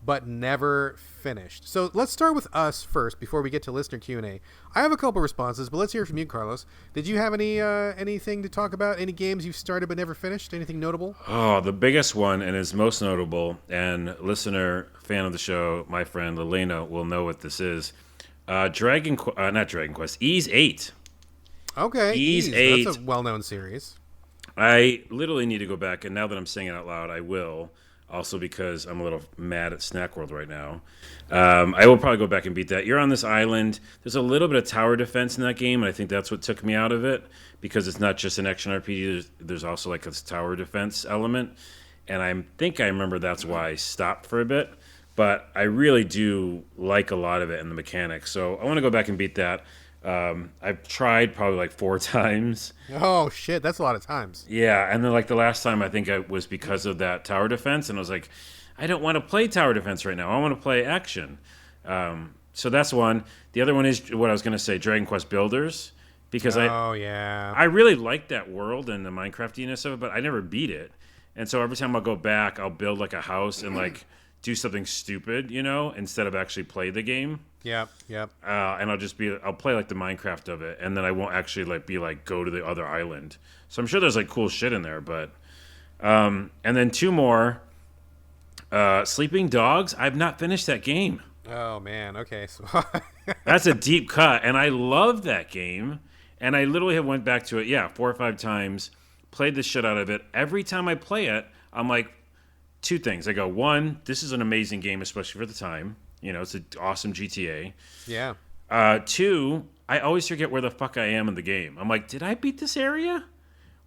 but never finished? So let's start with us first before we get to listener Q&A. I have a couple responses, but let's hear from you, Carlos. Did you have anything to talk about? Any games you've started but never finished? Anything notable? Oh, the biggest one, and is most notable, and listener, fan of the show, my friend Elena will know what this is. Not Dragon Quest, Ys 8. Okay, Ys 8. That's a well-known series. I literally need to go back, and now that I'm saying it out loud, I will. Also because I'm a little mad at Snack World right now. I will probably go back and beat that. You're on this island. There's a little bit of tower defense in that game, and I think that's what took me out of it, because it's not just an action RPG. There's also like a tower defense element, and I think I remember that's why I stopped for a bit. But I really do like a lot of it in the mechanics, so I want to go back and beat that. I've tried probably like 4 times. Oh shit, that's a lot of times. Yeah, and then like the last time I think it was because of that tower defense, and I was like, I don't want to play tower defense right now. I want to play action. So that's one. The other one is what I was going to say, Dragon Quest Builders, because I really like that world and the Minecraftiness of it, but I never beat it. And so every time I'll go back, I'll build like a house and like do something stupid, instead of actually play the game. Yep. And I'll play like the Minecraft of it, and then I won't actually go to the other island. So I'm sure there's like cool shit in there, but and then 2 more. Sleeping Dogs. I've not finished that game. Oh man. Okay. So that's a deep cut, and I love that game. And I literally have went back to it, 4 or 5 times, played the shit out of it. Every time I play it, I'm like, 2 things. I go, 1, this is an amazing game, especially for the time. It's an awesome GTA. Yeah. 2, I always forget where the fuck I am in the game. I'm like, did I beat this area?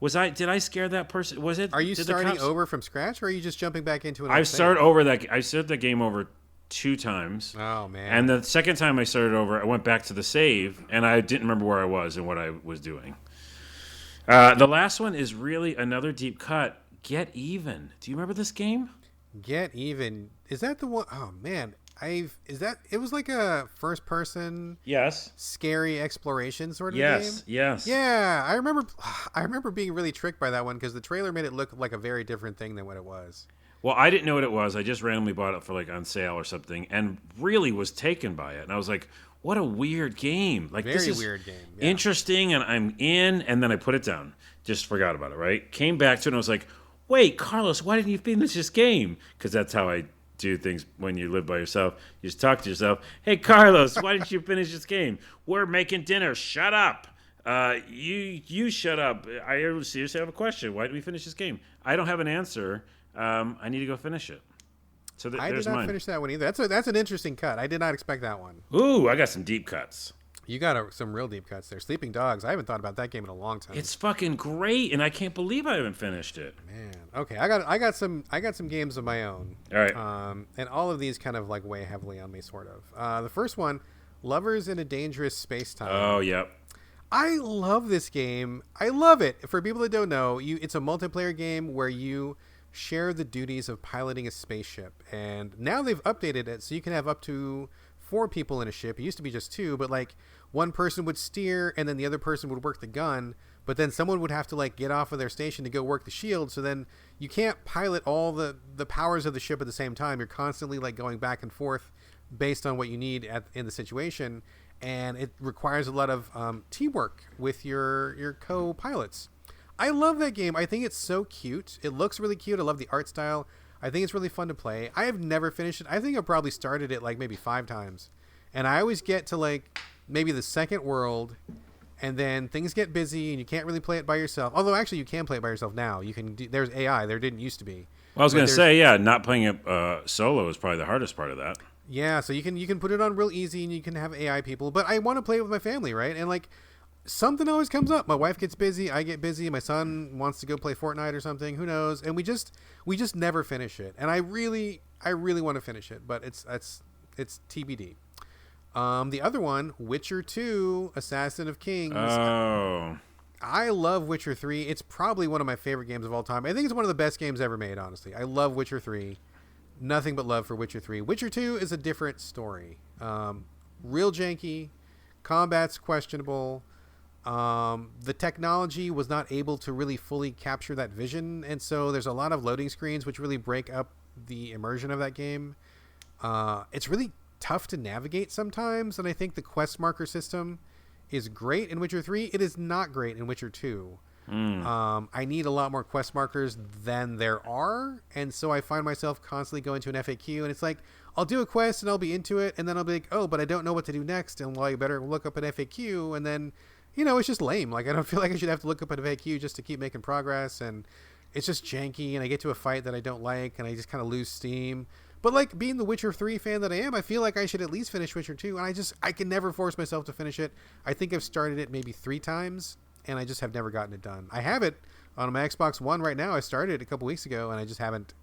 Did I scare that person? Was it? Are you starting over from scratch, or are you just jumping back into it? I started the game over 2 times. Oh man. And the second time I started over, I went back to the save, and I didn't remember where I was and what I was doing. The last one is really another deep cut. Get Even. Do you remember this game? Get Even. Is that the one? Oh man. It was like a first person scary exploration sort of game? Yes. Yeah, I remember being really tricked by that one because the trailer made it look like a very different thing than what it was. Well, I didn't know what it was. I just randomly bought it for like on sale or something and really was taken by it. And I was like, what a weird game. Like, very this is weird game. Yeah. Interesting, and I'm in, and then I put it down. Just forgot about it, right? Came back to it and I was like, wait, Carlos, why didn't you finish this game? Because that's how I do things when you live by yourself. You just talk to yourself. Hey, Carlos, why didn't you finish this game? We're making dinner. Shut up. You shut up. I seriously have a question. Why did we finish this game? I don't have an answer. I need to go finish it. So I there's did not mine. finish that one either. That's an interesting cut. I did not expect that one. Ooh, I got some deep cuts. You got some real deep cuts there. Sleeping Dogs. I haven't thought about that game in a long time. It's fucking great, and I can't believe I haven't finished it. Man. Okay, I got some games of my own. All right. And all of these kind of like weigh heavily on me, sort of. The first one, Lovers in a Dangerous Space-Time. Oh, yep. I love this game. I love it. For people that don't know, it's a multiplayer game where you share the duties of piloting a spaceship. And now they've updated it so you can have up to 4 people in a ship. It used to be just 2, but like one person would steer and then the other person would work the gun, but then someone would have to like get off of their station to go work the shield. So then you can't pilot all the powers of the ship at the same time. You're constantly like going back and forth based on what you need in the situation. And it requires a lot of teamwork with your co-pilots. I love that game. I think it's so cute. It looks really cute. I love the art style. I think it's really fun to play. I have never finished it. I think I probably started it like maybe 5 times. And I always get to like maybe the second world, and then things get busy and you can't really play it by yourself. Although actually you can play it by yourself now. You can there's AI. There didn't used to be. Well, I was going to say, not playing it solo is probably the hardest part of that. Yeah, so you can put it on real easy and you can have AI people, but I want to play it with my family, right? And like something always comes up. My wife gets busy, I get busy, my son wants to go play Fortnite or something, who knows, and we just never finish it. And I really want to finish it, but it's TBD. The other one, Witcher 2 Assassin of Kings. Oh, I love Witcher 3. It's probably one of my favorite games of all time. I think it's one of the best games ever made, honestly. I love Witcher 3. Nothing but love for Witcher 3. Witcher 2 is a different story. Real janky. Combat's questionable. The technology was not able to really fully capture that vision, and so there's a lot of loading screens which really break up the immersion of that game. It's really tough to navigate sometimes, and I think the quest marker system is great in Witcher 3. It is not great in Witcher 2. I need a lot more quest markers than there are, and so I find myself constantly going to an FAQ, and it's like, I'll do a quest and I'll be into it, and then I'll be like, oh, but I don't know what to do next, and well, you better look up an FAQ, and then, it's just lame. Like, I don't feel like I should have to look up an FAQ just to keep making progress, and it's just janky, and I get to a fight that I don't like, and I just kind of lose steam. But, like, being the Witcher 3 fan that I am, I feel like I should at least finish Witcher 2, and I can never force myself to finish it. I think I've started it maybe 3 times, and I just have never gotten it done. I have it on my Xbox One right now. I started it a couple weeks ago, and I just haven't.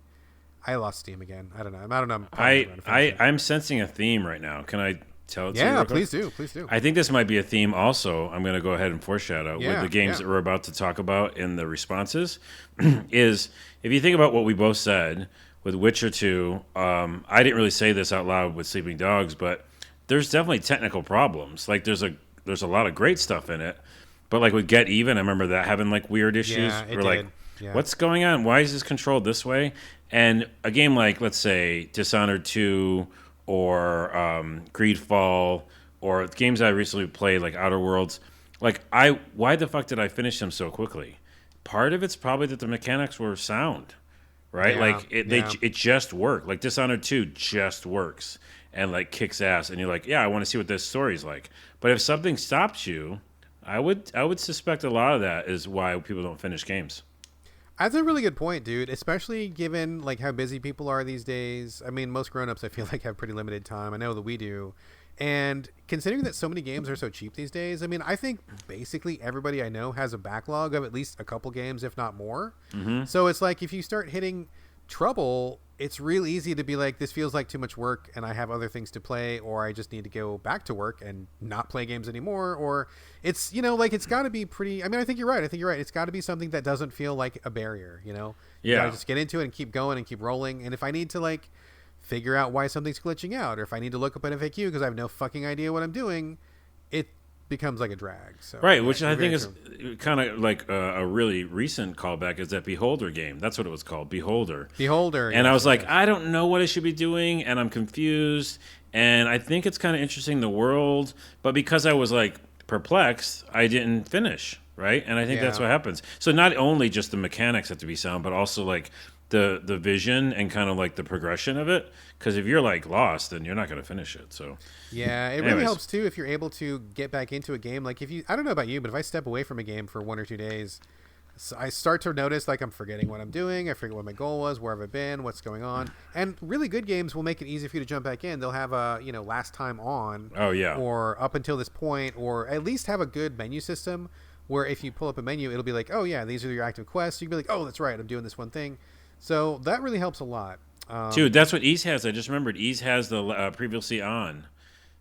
I lost steam again. I don't know. I'm sensing a theme right now. Can I tell it to you? Yeah, please do. Please do. I think this might be a theme also. I'm going to go ahead and foreshadow with the games that we're about to talk about in the responses. Is if you think about what we both said with Witcher 2, I didn't really say this out loud with Sleeping Dogs, but there's definitely technical problems. Like there's a lot of great stuff in it. But like with Get Even, I remember that having like weird issues. Yeah, We're like, what's going on? Why is this controlled this way? And a game like, let's say, Dishonored 2 or Greedfall or games I recently played like Outer Worlds, like why the fuck did I finish them so quickly? Part of it's probably that the mechanics were sound, right? It just worked. Like Dishonored 2 just works and like kicks ass, and you're like, yeah, I want to see what this story's like. But if something stops you, I would suspect a lot of that is why people don't finish games. That's a really good point, dude, especially given like how busy people are these days. I mean, most grown-ups I feel like have pretty limited time. I know that we do. And considering that so many games are so cheap these days, I mean, I think basically everybody I know has a backlog of at least a couple games, if not more. Mm-hmm. So it's like if you start hitting trouble, it's real easy to be like, this feels like too much work and I have other things to play, or I just need to go back to work and not play games anymore. Or it's, like it's got to be pretty, I mean, I think you're right. It's got to be something that doesn't feel like a barrier, You gotta just get into it and keep going and keep rolling. And if I need to like figure out why something's glitching out, or if I need to look up an FAQ because I have no fucking idea what I'm doing, it becomes like a drag. So right, which I think is kind of like a really recent callback is that Beholder game. That's what it was called, Beholder. And I was like, I don't know what I should be doing, and I'm confused, and I think it's kind of interesting, the world, but because I was like perplexed, I didn't finish, right? And I think that's what happens. So not only just the mechanics have to be sound, but also like the vision and kind of like the progression of it, because if you're like lost, then you're not going to finish it. So yeah, it really helps too if you're able to get back into a game. Like I don't know about you, but if I step away from a game for 1 or 2 days, I start to notice like I'm forgetting what I'm doing. I forget what my goal was, where have I been, what's going on. And really good games will make it easy for you to jump back in. They'll have a last time on, or up until this point, or at least have a good menu system where if you pull up a menu, it'll be like, oh yeah, these are your active quests. So you can be like, oh, that's right, I'm doing this one thing. So that really helps a lot. Dude, that's what Ease has. I just remembered. Ease has the previously on.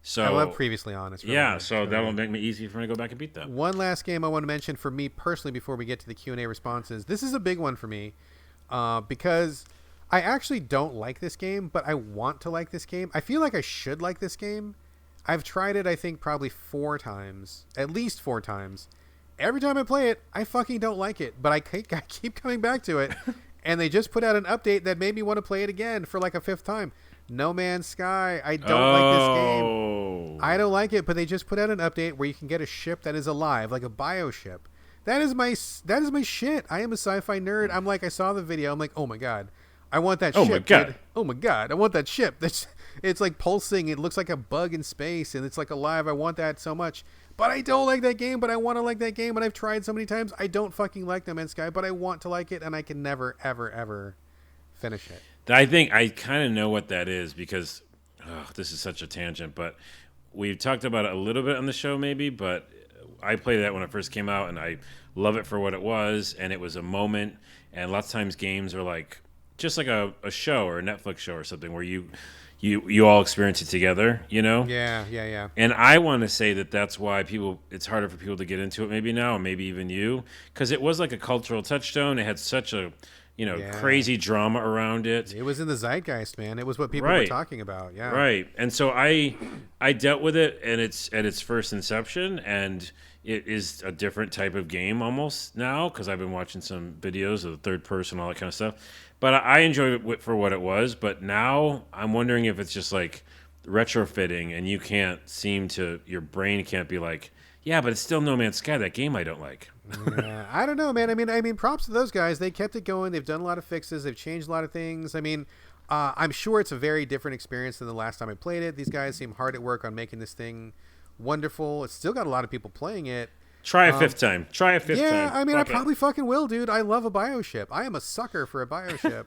So I love previously on. It's really good. So that'll make me easy for me to go back and beat that. One last game I want to mention for me personally before we get to the Q&A responses. This is a big one for me because I actually don't like this game, but I want to like this game. I feel like I should like this game. I've tried it, I think, probably 4 times. At least 4 times. Every time I play it, I fucking don't like it, but I keep coming back to it. And they just put out an update that made me want to play it again for like a 5th time. No Man's Sky. I don't like this game. I don't like it, but they just put out an update where you can get a ship that is alive, like a bio ship. That is my shit. I am a sci-fi nerd. I'm like, I saw the video. I'm like, oh my god, I want that ship. Oh my god. Dude. Oh my god, I want that ship. It's like pulsing. It looks like a bug in space, and it's like alive. I want that so much. But I don't like that game, but I want to like that game, and I've tried so many times. I don't fucking like No Man's Sky, but I want to like it, and I can never, ever, ever finish it. I think I kind of know what that is because this is such a tangent, but we've talked about it a little bit on the show maybe, but I played that when it first came out, and I love it for what it was, and it was a moment. And lots of times games are like just like a show or a Netflix show or something where you all experience it together, you know? Yeah. And I want to say that that's why it's harder for people to get into it maybe now, or maybe even you, because it was like a cultural touchstone. It had such a, crazy drama around it. It was in the zeitgeist, man. It was what people were talking about. Yeah. Right. And so I dealt with it at its first inception, and it is a different type of game almost now because I've been watching some videos of the third person, all that kind of stuff. But I enjoyed it for what it was. But now I'm wondering if it's just like retrofitting, and your brain can't be like, yeah, but it's still No Man's Sky, that game I don't like. Yeah, I don't know, man. I mean, props to those guys. They kept it going. They've done a lot of fixes. They've changed a lot of things. I mean, I'm sure it's a very different experience than the last time I played it. These guys seem hard at work on making this thing wonderful. It's still got a lot of people playing it. Try a fifth time. Yeah, I mean, I probably fucking will, dude. I love a bioship. I am a sucker for a bioship.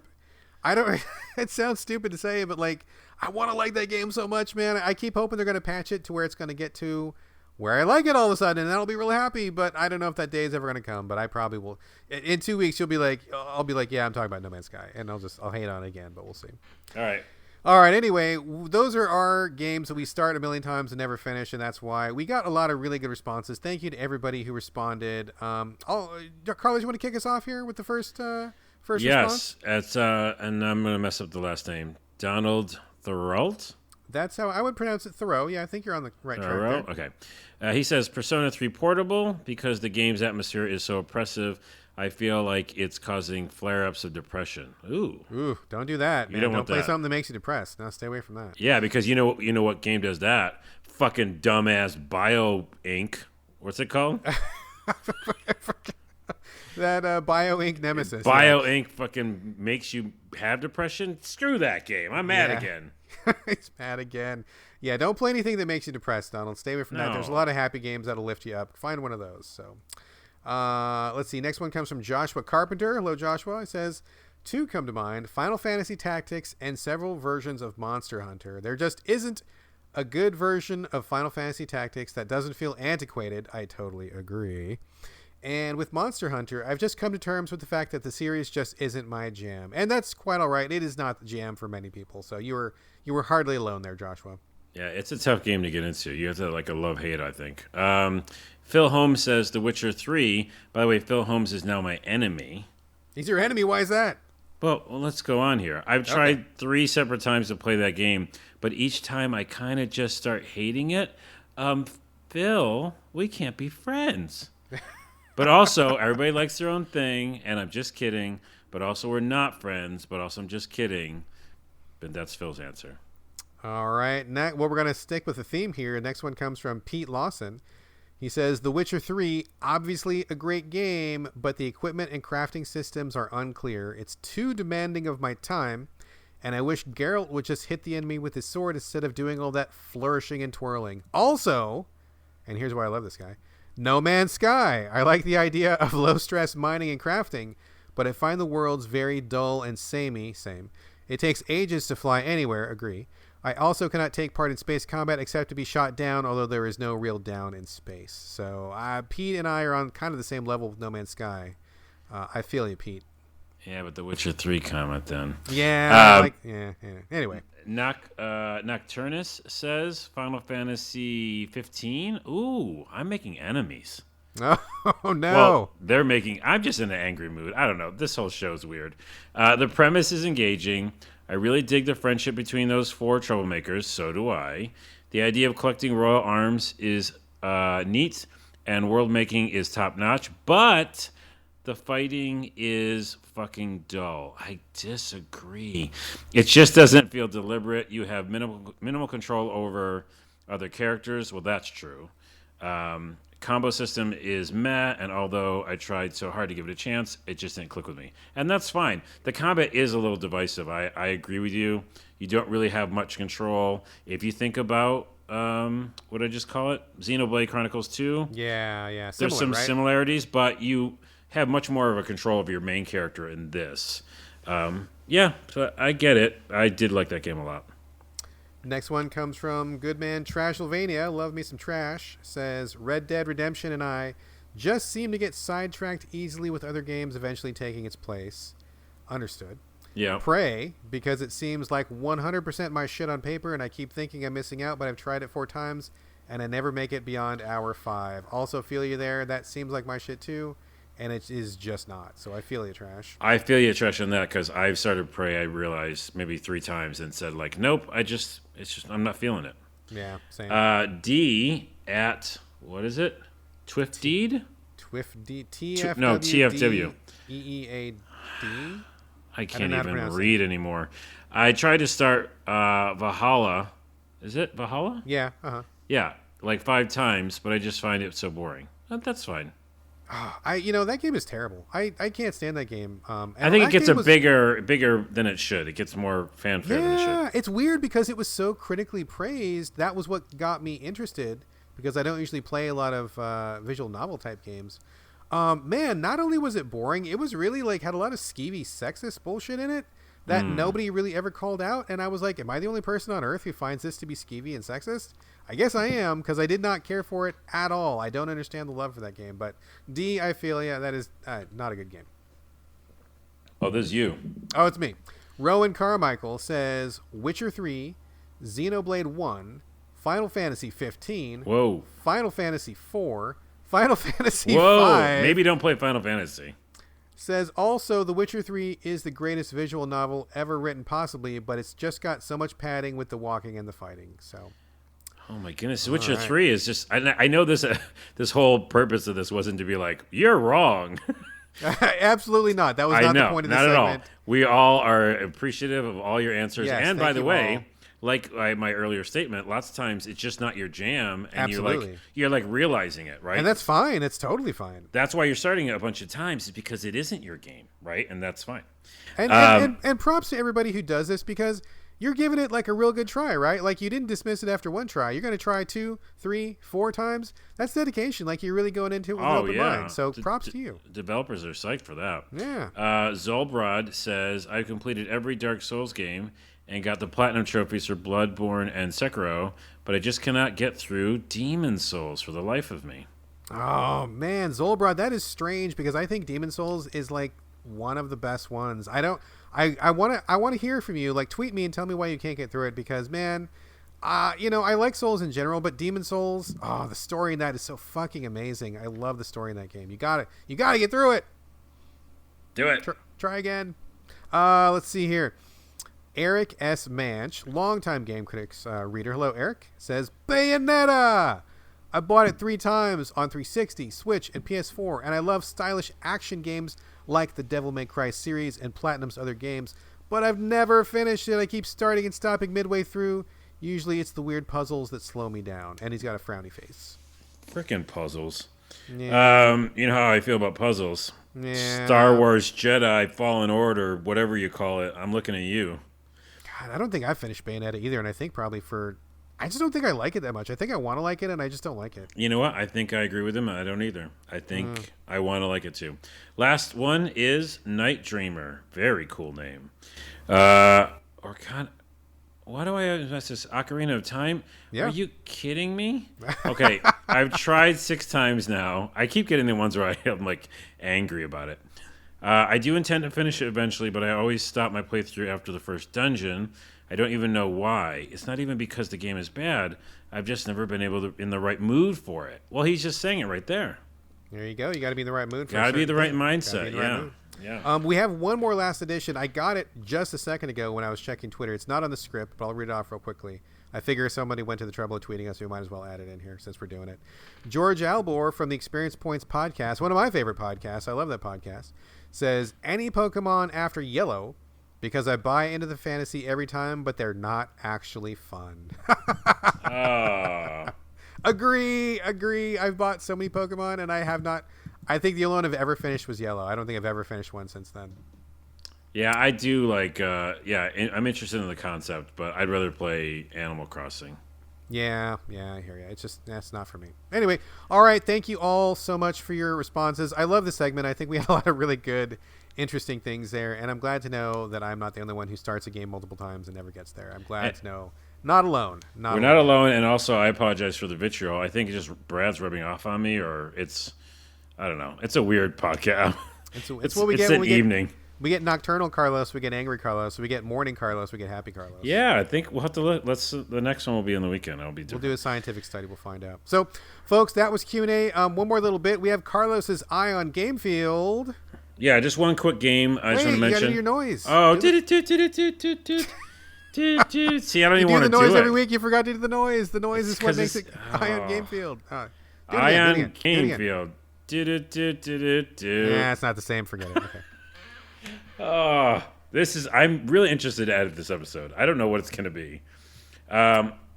I don't. It sounds stupid to say, but like, I want to like that game so much, man. I keep hoping they're going to patch it to where it's going to get to where I like it all of a sudden, and I'll be really happy. But I don't know if that day is ever going to come. But I probably will. In 2 weeks, I'll be like, yeah, I'm talking about No Man's Sky, and I'll hate on it again. But we'll see. All right. Anyway, those are our games that we start a million times and never finish, and that's why we got a lot of really good responses. Thank you to everybody who responded. Carlos, you want to kick us off here with the first response? Yes, it's and I'm going to mess up the last name. Donald Thorold? That's how I would pronounce it, Thoreau. Yeah, I think you're on the right track there. Okay. He says, Persona 3 Portable, because the game's atmosphere is so oppressive, I feel like it's causing flare-ups of depression. Ooh, don't do that, man. You don't play that. Something that makes you depressed. No, stay away from that. Yeah, because you know what game does that? Fucking dumbass Bio Inc. What's it called? That Bio Inc. Nemesis. Bio Inc. fucking makes you have depression? Screw that game. I'm mad again. He's mad again. Yeah, don't play anything that makes you depressed, Donald. Stay away from that. There's a lot of happy games that'll lift you up. Find one of those. So, let's see. Next one comes from Joshua Carpenter. Hello, Joshua. It says, two come to mind: Final Fantasy Tactics and several versions of Monster Hunter. There just isn't a good version of Final Fantasy Tactics that doesn't feel antiquated. I totally agree. And with Monster Hunter, I've just come to terms with the fact that the series just isn't my jam. And that's quite all right. It is not the jam for many people. So you were hardly alone there, Joshua. Yeah, it's a tough game to get into. You have to like a love-hate, I think. Phil Holmes says The Witcher 3. By the way, Phil Holmes is now my enemy. He's your enemy? Why is that? Well, let's go on here. I've tried 3 separate times to play that game, but each time I kind of just start hating it. Phil, we can't be friends. But also, everybody likes their own thing, and I'm just kidding. But also, we're not friends, but also I'm just kidding. But that's Phil's answer. All right. We're going to stick with the theme here. Next one comes from Pete Lawson. He says, The Witcher 3, obviously a great game, but the equipment and crafting systems are unclear. It's too demanding of my time, and I wish Geralt would just hit the enemy with his sword instead of doing all that flourishing and twirling. Also, and here's why I love this guy, No Man's Sky. I like the idea of low-stress mining and crafting, but I find the worlds very dull and samey. Same. It takes ages to fly anywhere. Agree. I also cannot take part in space combat except to be shot down, although there is no real down in space. So Pete and I are on kind of the same level with No Man's Sky. I feel you, Pete. Yeah, but the Witcher 3 comment then. Yeah. Anyway. Nocturnus says Final Fantasy 15. Ooh, I'm making enemies. Oh, no. Well, I'm just in an angry mood. I don't know. This whole show's weird. The premise is engaging. I really dig the friendship between those 4 troublemakers. So do I. The idea of collecting royal arms is neat, and world making is top notch, but the fighting is fucking dull. I disagree. It just doesn't feel deliberate. You have minimal control over other characters. Well, that's true. Combo system is meh, and although I tried so hard to give it a chance, it just didn't click with me. And that's fine. The combat is a little divisive. I agree with you. You don't really have much control. If you think about, what did I just call it? Xenoblade Chronicles 2? Yeah. There's some similarities, but you have much more of a control of your main character in this. So I get it. I did like that game a lot. Next one comes from Goodman Trashylvania. Love me some trash. Says Red Dead Redemption and I just seem to get sidetracked easily with other games eventually taking its place. Understood. Yeah. Prey, because it seems like 100% my shit on paper and I keep thinking I'm missing out, but I've tried it 4 times and I never make it beyond hour 5. Also feel you there. That seems like my shit too, and it is just not. So I feel you, Trash. I feel you, Trash, on that because I've started Prey, I realized, maybe 3 times and said, like, nope, I'm not feeling it. Yeah, same. D at, what is it? Twifdeed? Twifdeed. TFW. EEAD. I can't even read anymore. I tried to start Valhalla. Is it Valhalla? Yeah, uh-huh. Yeah, like 5 times, but I just find it so boring. That's fine. That game is terrible. I can't stand that game. I think it gets bigger than it should. It gets more fanfare than it should. Yeah, it's weird because it was so critically praised. That was what got me interested because I don't usually play a lot of visual novel type games. Man, not only was it boring, it was really had a lot of skeevy sexist bullshit in it that nobody really ever called out. And I was like, am I the only person on earth who finds this to be skeevy and sexist? I guess I am because I did not care for it at all. I don't understand the love for that game. But D, I feel, that is not a good game. Oh, this is you. Oh, it's me. Rowan Carmichael says Witcher 3, Xenoblade 1, Final Fantasy 15, Whoa. Final Fantasy 4, Final Fantasy Whoa. 5. Maybe don't play Final Fantasy. Says also The Witcher 3 is the greatest visual novel ever written possibly, but it's just got so much padding with the walking and the fighting. So, oh my goodness, Witcher 3 is just I know this this whole purpose of this wasn't to be like, you're wrong. Absolutely not. That was not the point of the segment. Not at all. We all are appreciative of all your answers. Yes, and by the way, all. like my earlier statement, lots of times it's just not your jam, and Absolutely. you're like realizing it, right? And that's fine. It's totally fine. That's why you're starting it a bunch of times, is because it isn't your game, right? And that's fine. And props to everybody who does this because you're giving it a real good try, right? You didn't dismiss it after 1 try. You're going to try 2, 3, 4 times. That's dedication. You're really going into it with an open mind. So props to you. Developers are psyched for that. Yeah. Zolbrod says, I've completed every Dark Souls game and got the platinum trophies for Bloodborne and Sekiro, but I just cannot get through Demon Souls for the life of me. Oh, man. Zolbrod, that is strange because I think Demon Souls is one of the best ones. I want to hear from you. Tweet me and tell me why you can't get through it because, man, I like Souls in general, but Demon Souls, the story in that is so fucking amazing. I love the story in that game. You got to get through it. Do it. Try again. Let's see here. Eric S. Manch, longtime Game Critics reader. Hello, Eric. Says, Bayonetta! I bought it 3 times on 360, Switch, and PS4, and I love stylish action games like the Devil May Cry series and Platinum's other games, but I've never finished it. I keep starting and stopping midway through. Usually it's the weird puzzles that slow me down. And he's got a frowny face. Freaking puzzles. Yeah. You know how I feel about puzzles. Yeah. Star Wars Jedi Fallen Order, whatever you call it. I'm looking at you. God, I don't think I've finished Bayonetta either, and I think probably I just don't think I like it that much. I think I want to like it, and I just don't like it. You know what? I think I agree with him. I don't either. I think I want to like it too. Last one is Night Dreamer. Very cool name. Why do I have this? Ocarina of Time? Yeah. Are you kidding me? Okay, I've tried 6 times now. I keep getting the ones where I'm angry about it. I do intend to finish it eventually, but I always stop my playthrough after the first dungeon. I don't even know why. It's not even because the game is bad. I've just never been in the right mood for it. Well, he's just saying it right there. There you go. You got to be in the right mood. Got to be the right mindset. Yeah. We have one more last edition. I got it just a second ago when I was checking Twitter. It's not on the script, but I'll read it off real quickly. I figure somebody went to the trouble of tweeting us, so we might as well add it in here since we're doing it. George Albor from the Experience Points podcast, one of my favorite podcasts. I love that podcast. Says, any Pokemon after Yellow, because I buy into the fantasy every time, but they're not actually fun. Agree. I've bought so many Pokemon, and I have not. I think the only one I've ever finished was Yellow. I don't think I've ever finished one since then. Yeah, I do I'm interested in the concept, but I'd rather play Animal Crossing. Yeah, I hear you. That's not for me. Anyway, all right. Thank you all so much for your responses. I love the segment. I think we had a lot of really good, interesting things there, and I'm glad to know that I'm not the only one who starts a game multiple times and never gets there. I'm glad to know Not alone. We're not alone, and also I apologize for the vitriol. I think it's just Brad's rubbing off on me, or I don't know. It's a weird podcast. It's what we get. It's an evening. We get nocturnal Carlos, we get angry Carlos, we get morning Carlos, we get happy Carlos. Yeah, I think we'll have to the next one will be on the weekend. It'll be different. We'll do a scientific study. We'll find out. So, folks, that was Q&A. One more little bit. We have Carlos's Eye on Game Field. Yeah, just one quick game. I just want to mention. You gotta do your noise. Oh, See, I don't even want to do it. You do the noise every week. You forgot to do the noise. The noise is what makes it Eye on Game Field. Eye on Game Field. Yeah, it's not the same. Forget it. Okay. I'm really interested to edit this episode. I don't know what it's going to be.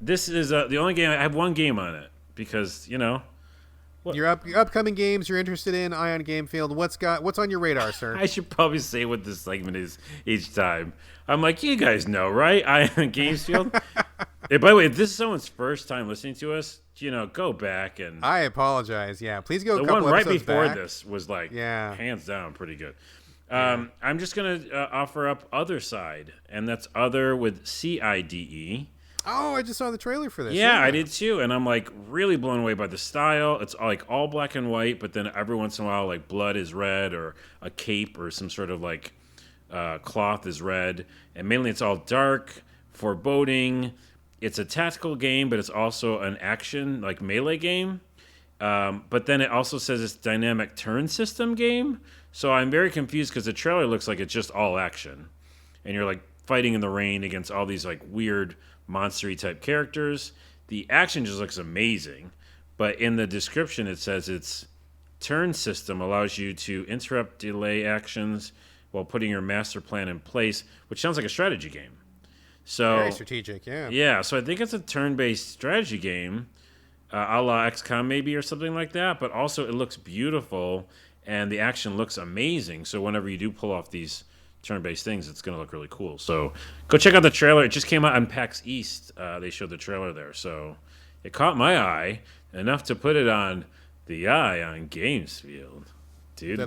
This is the only game. I have one game on it because, Your upcoming games you're interested in, Eye on Game Field. What's on your radar, sir? I should probably say what this segment is each time. I'm like, you guys know, right? Eye on Game Field. By the way, if this is someone's first time listening to us, go back and... I apologize. Yeah, please go a couple episodes back. The one right before this was hands down, pretty good. I'm just going to offer up Other Side, and that's Other with CIDE. Oh, I just saw the trailer for this. Yeah, I did too, and I'm really blown away by the style. It's all black and white, but then every once in a while, blood is red, or a cape, or some sort of cloth is red, and mainly it's all dark, foreboding. It's a tactical game, but it's also an action melee game. But then it also says it's dynamic turn system game. So I'm very confused because the trailer looks like it's just all action, and you're fighting in the rain against all these weird monster-y type characters. The action just looks amazing, but in the description it says its turn system allows you to interrupt delay actions while putting your master plan in place, which sounds like a strategy game. So very strategic, yeah. Yeah, so I think it's a turn-based strategy game, a la XCOM maybe or something like that, but also it looks beautiful and the action looks amazing. So whenever you do pull off these turn-based things, it's going to look really cool. So go check out the trailer. It just came out on PAX East. They showed the trailer there. So it caught my eye enough to put it on the Eye on Games Field. This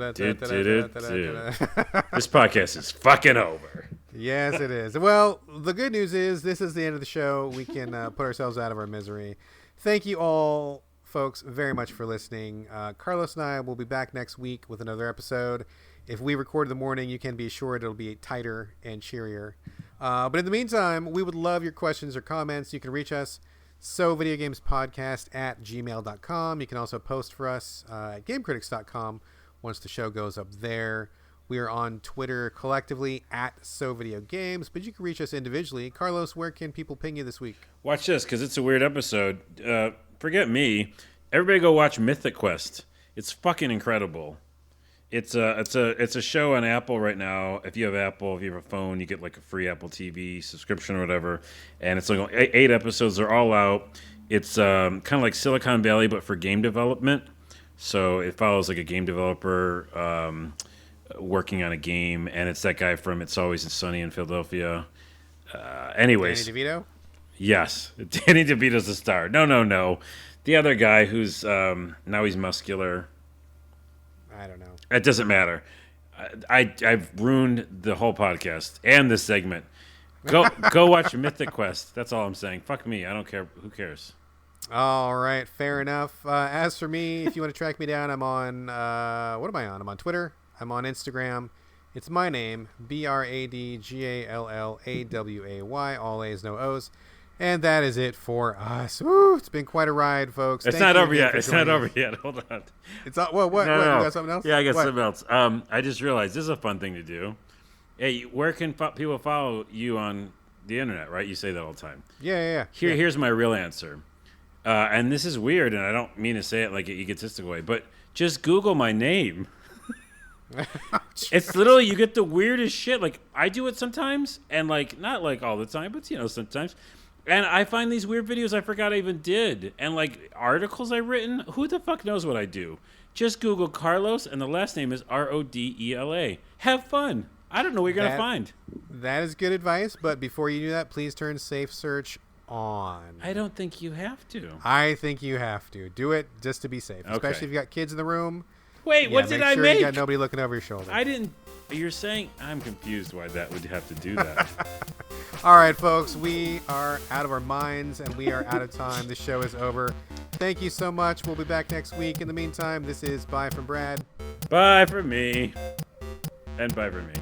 podcast is fucking over. Yes, it is. Well, the good news is this is the end of the show. We can put ourselves out of our misery. Thank you all, folks, very much for listening. Carlos and I will be back next week with another episode. If we record in the morning, you can be assured it'll be tighter and cheerier. But in the meantime, we would love your questions or comments. You can reach us, sovideogamespodcast@gmail.com. You can also post for us at gamecritics.com once the show goes up there. We are on Twitter collectively at SoVideoGames, but you can reach us individually. Carlos, where can people ping you this week? Watch this, because it's a weird episode. Forget me. Everybody go watch Mythic Quest. It's fucking incredible. It's a show on Apple right now. If you have Apple, if you have a phone, you get a free Apple TV subscription or whatever. And it's 8 episodes. They're all out. It's kind of like Silicon Valley, but for game development. So it follows a game developer working on a game, and it's that guy from It's Always Sunny in Philadelphia. Anyways. Danny DeVito? Yes. Danny DeVito's the star. No. The other guy who's now he's muscular. I don't know. It doesn't matter. I've ruined the whole podcast and this segment. Go watch Mythic Quest. That's all I'm saying. Fuck me. I don't care. Who cares? All right. Fair enough. As for me, if you want to track me down, I'm on... what am I on? I'm on Twitter. I'm on Instagram. It's my name, BradGallaway, all A's, no O's. And that is it for us. Woo, it's been quite a ride, folks. It's not over yet. Hold on. It's not. What? No. You got something else? Yeah, I got something else. I just realized this is a fun thing to do. Hey, where can people follow you on the internet, right? You say that all the time. Yeah. Here's my real answer. And this is weird, and I don't mean to say it like an egotistical way, but just Google my name. It's literally, you get the weirdest shit. I do it sometimes, and not all the time, but sometimes. And I find these weird videos I forgot I even did. And articles I've written. Who the fuck knows what I do? Just Google Carlos, and the last name is Rodela. Have fun. I don't know what you're going to find. That is good advice, but before you do that, please turn Safe Search on. I don't think you have to. I think you have to. Do it just to be safe. Okay. Especially if you got kids in the room. Wait, what did I make? Make sure you got nobody looking over your shoulder. I didn't. You're saying I'm confused why that would have to do that. All right, folks, we are out of our minds and we are out of time. The show is over. Thank you so much. We'll be back next week. In the meantime, this is bye from Brad. Bye from me. And bye from me.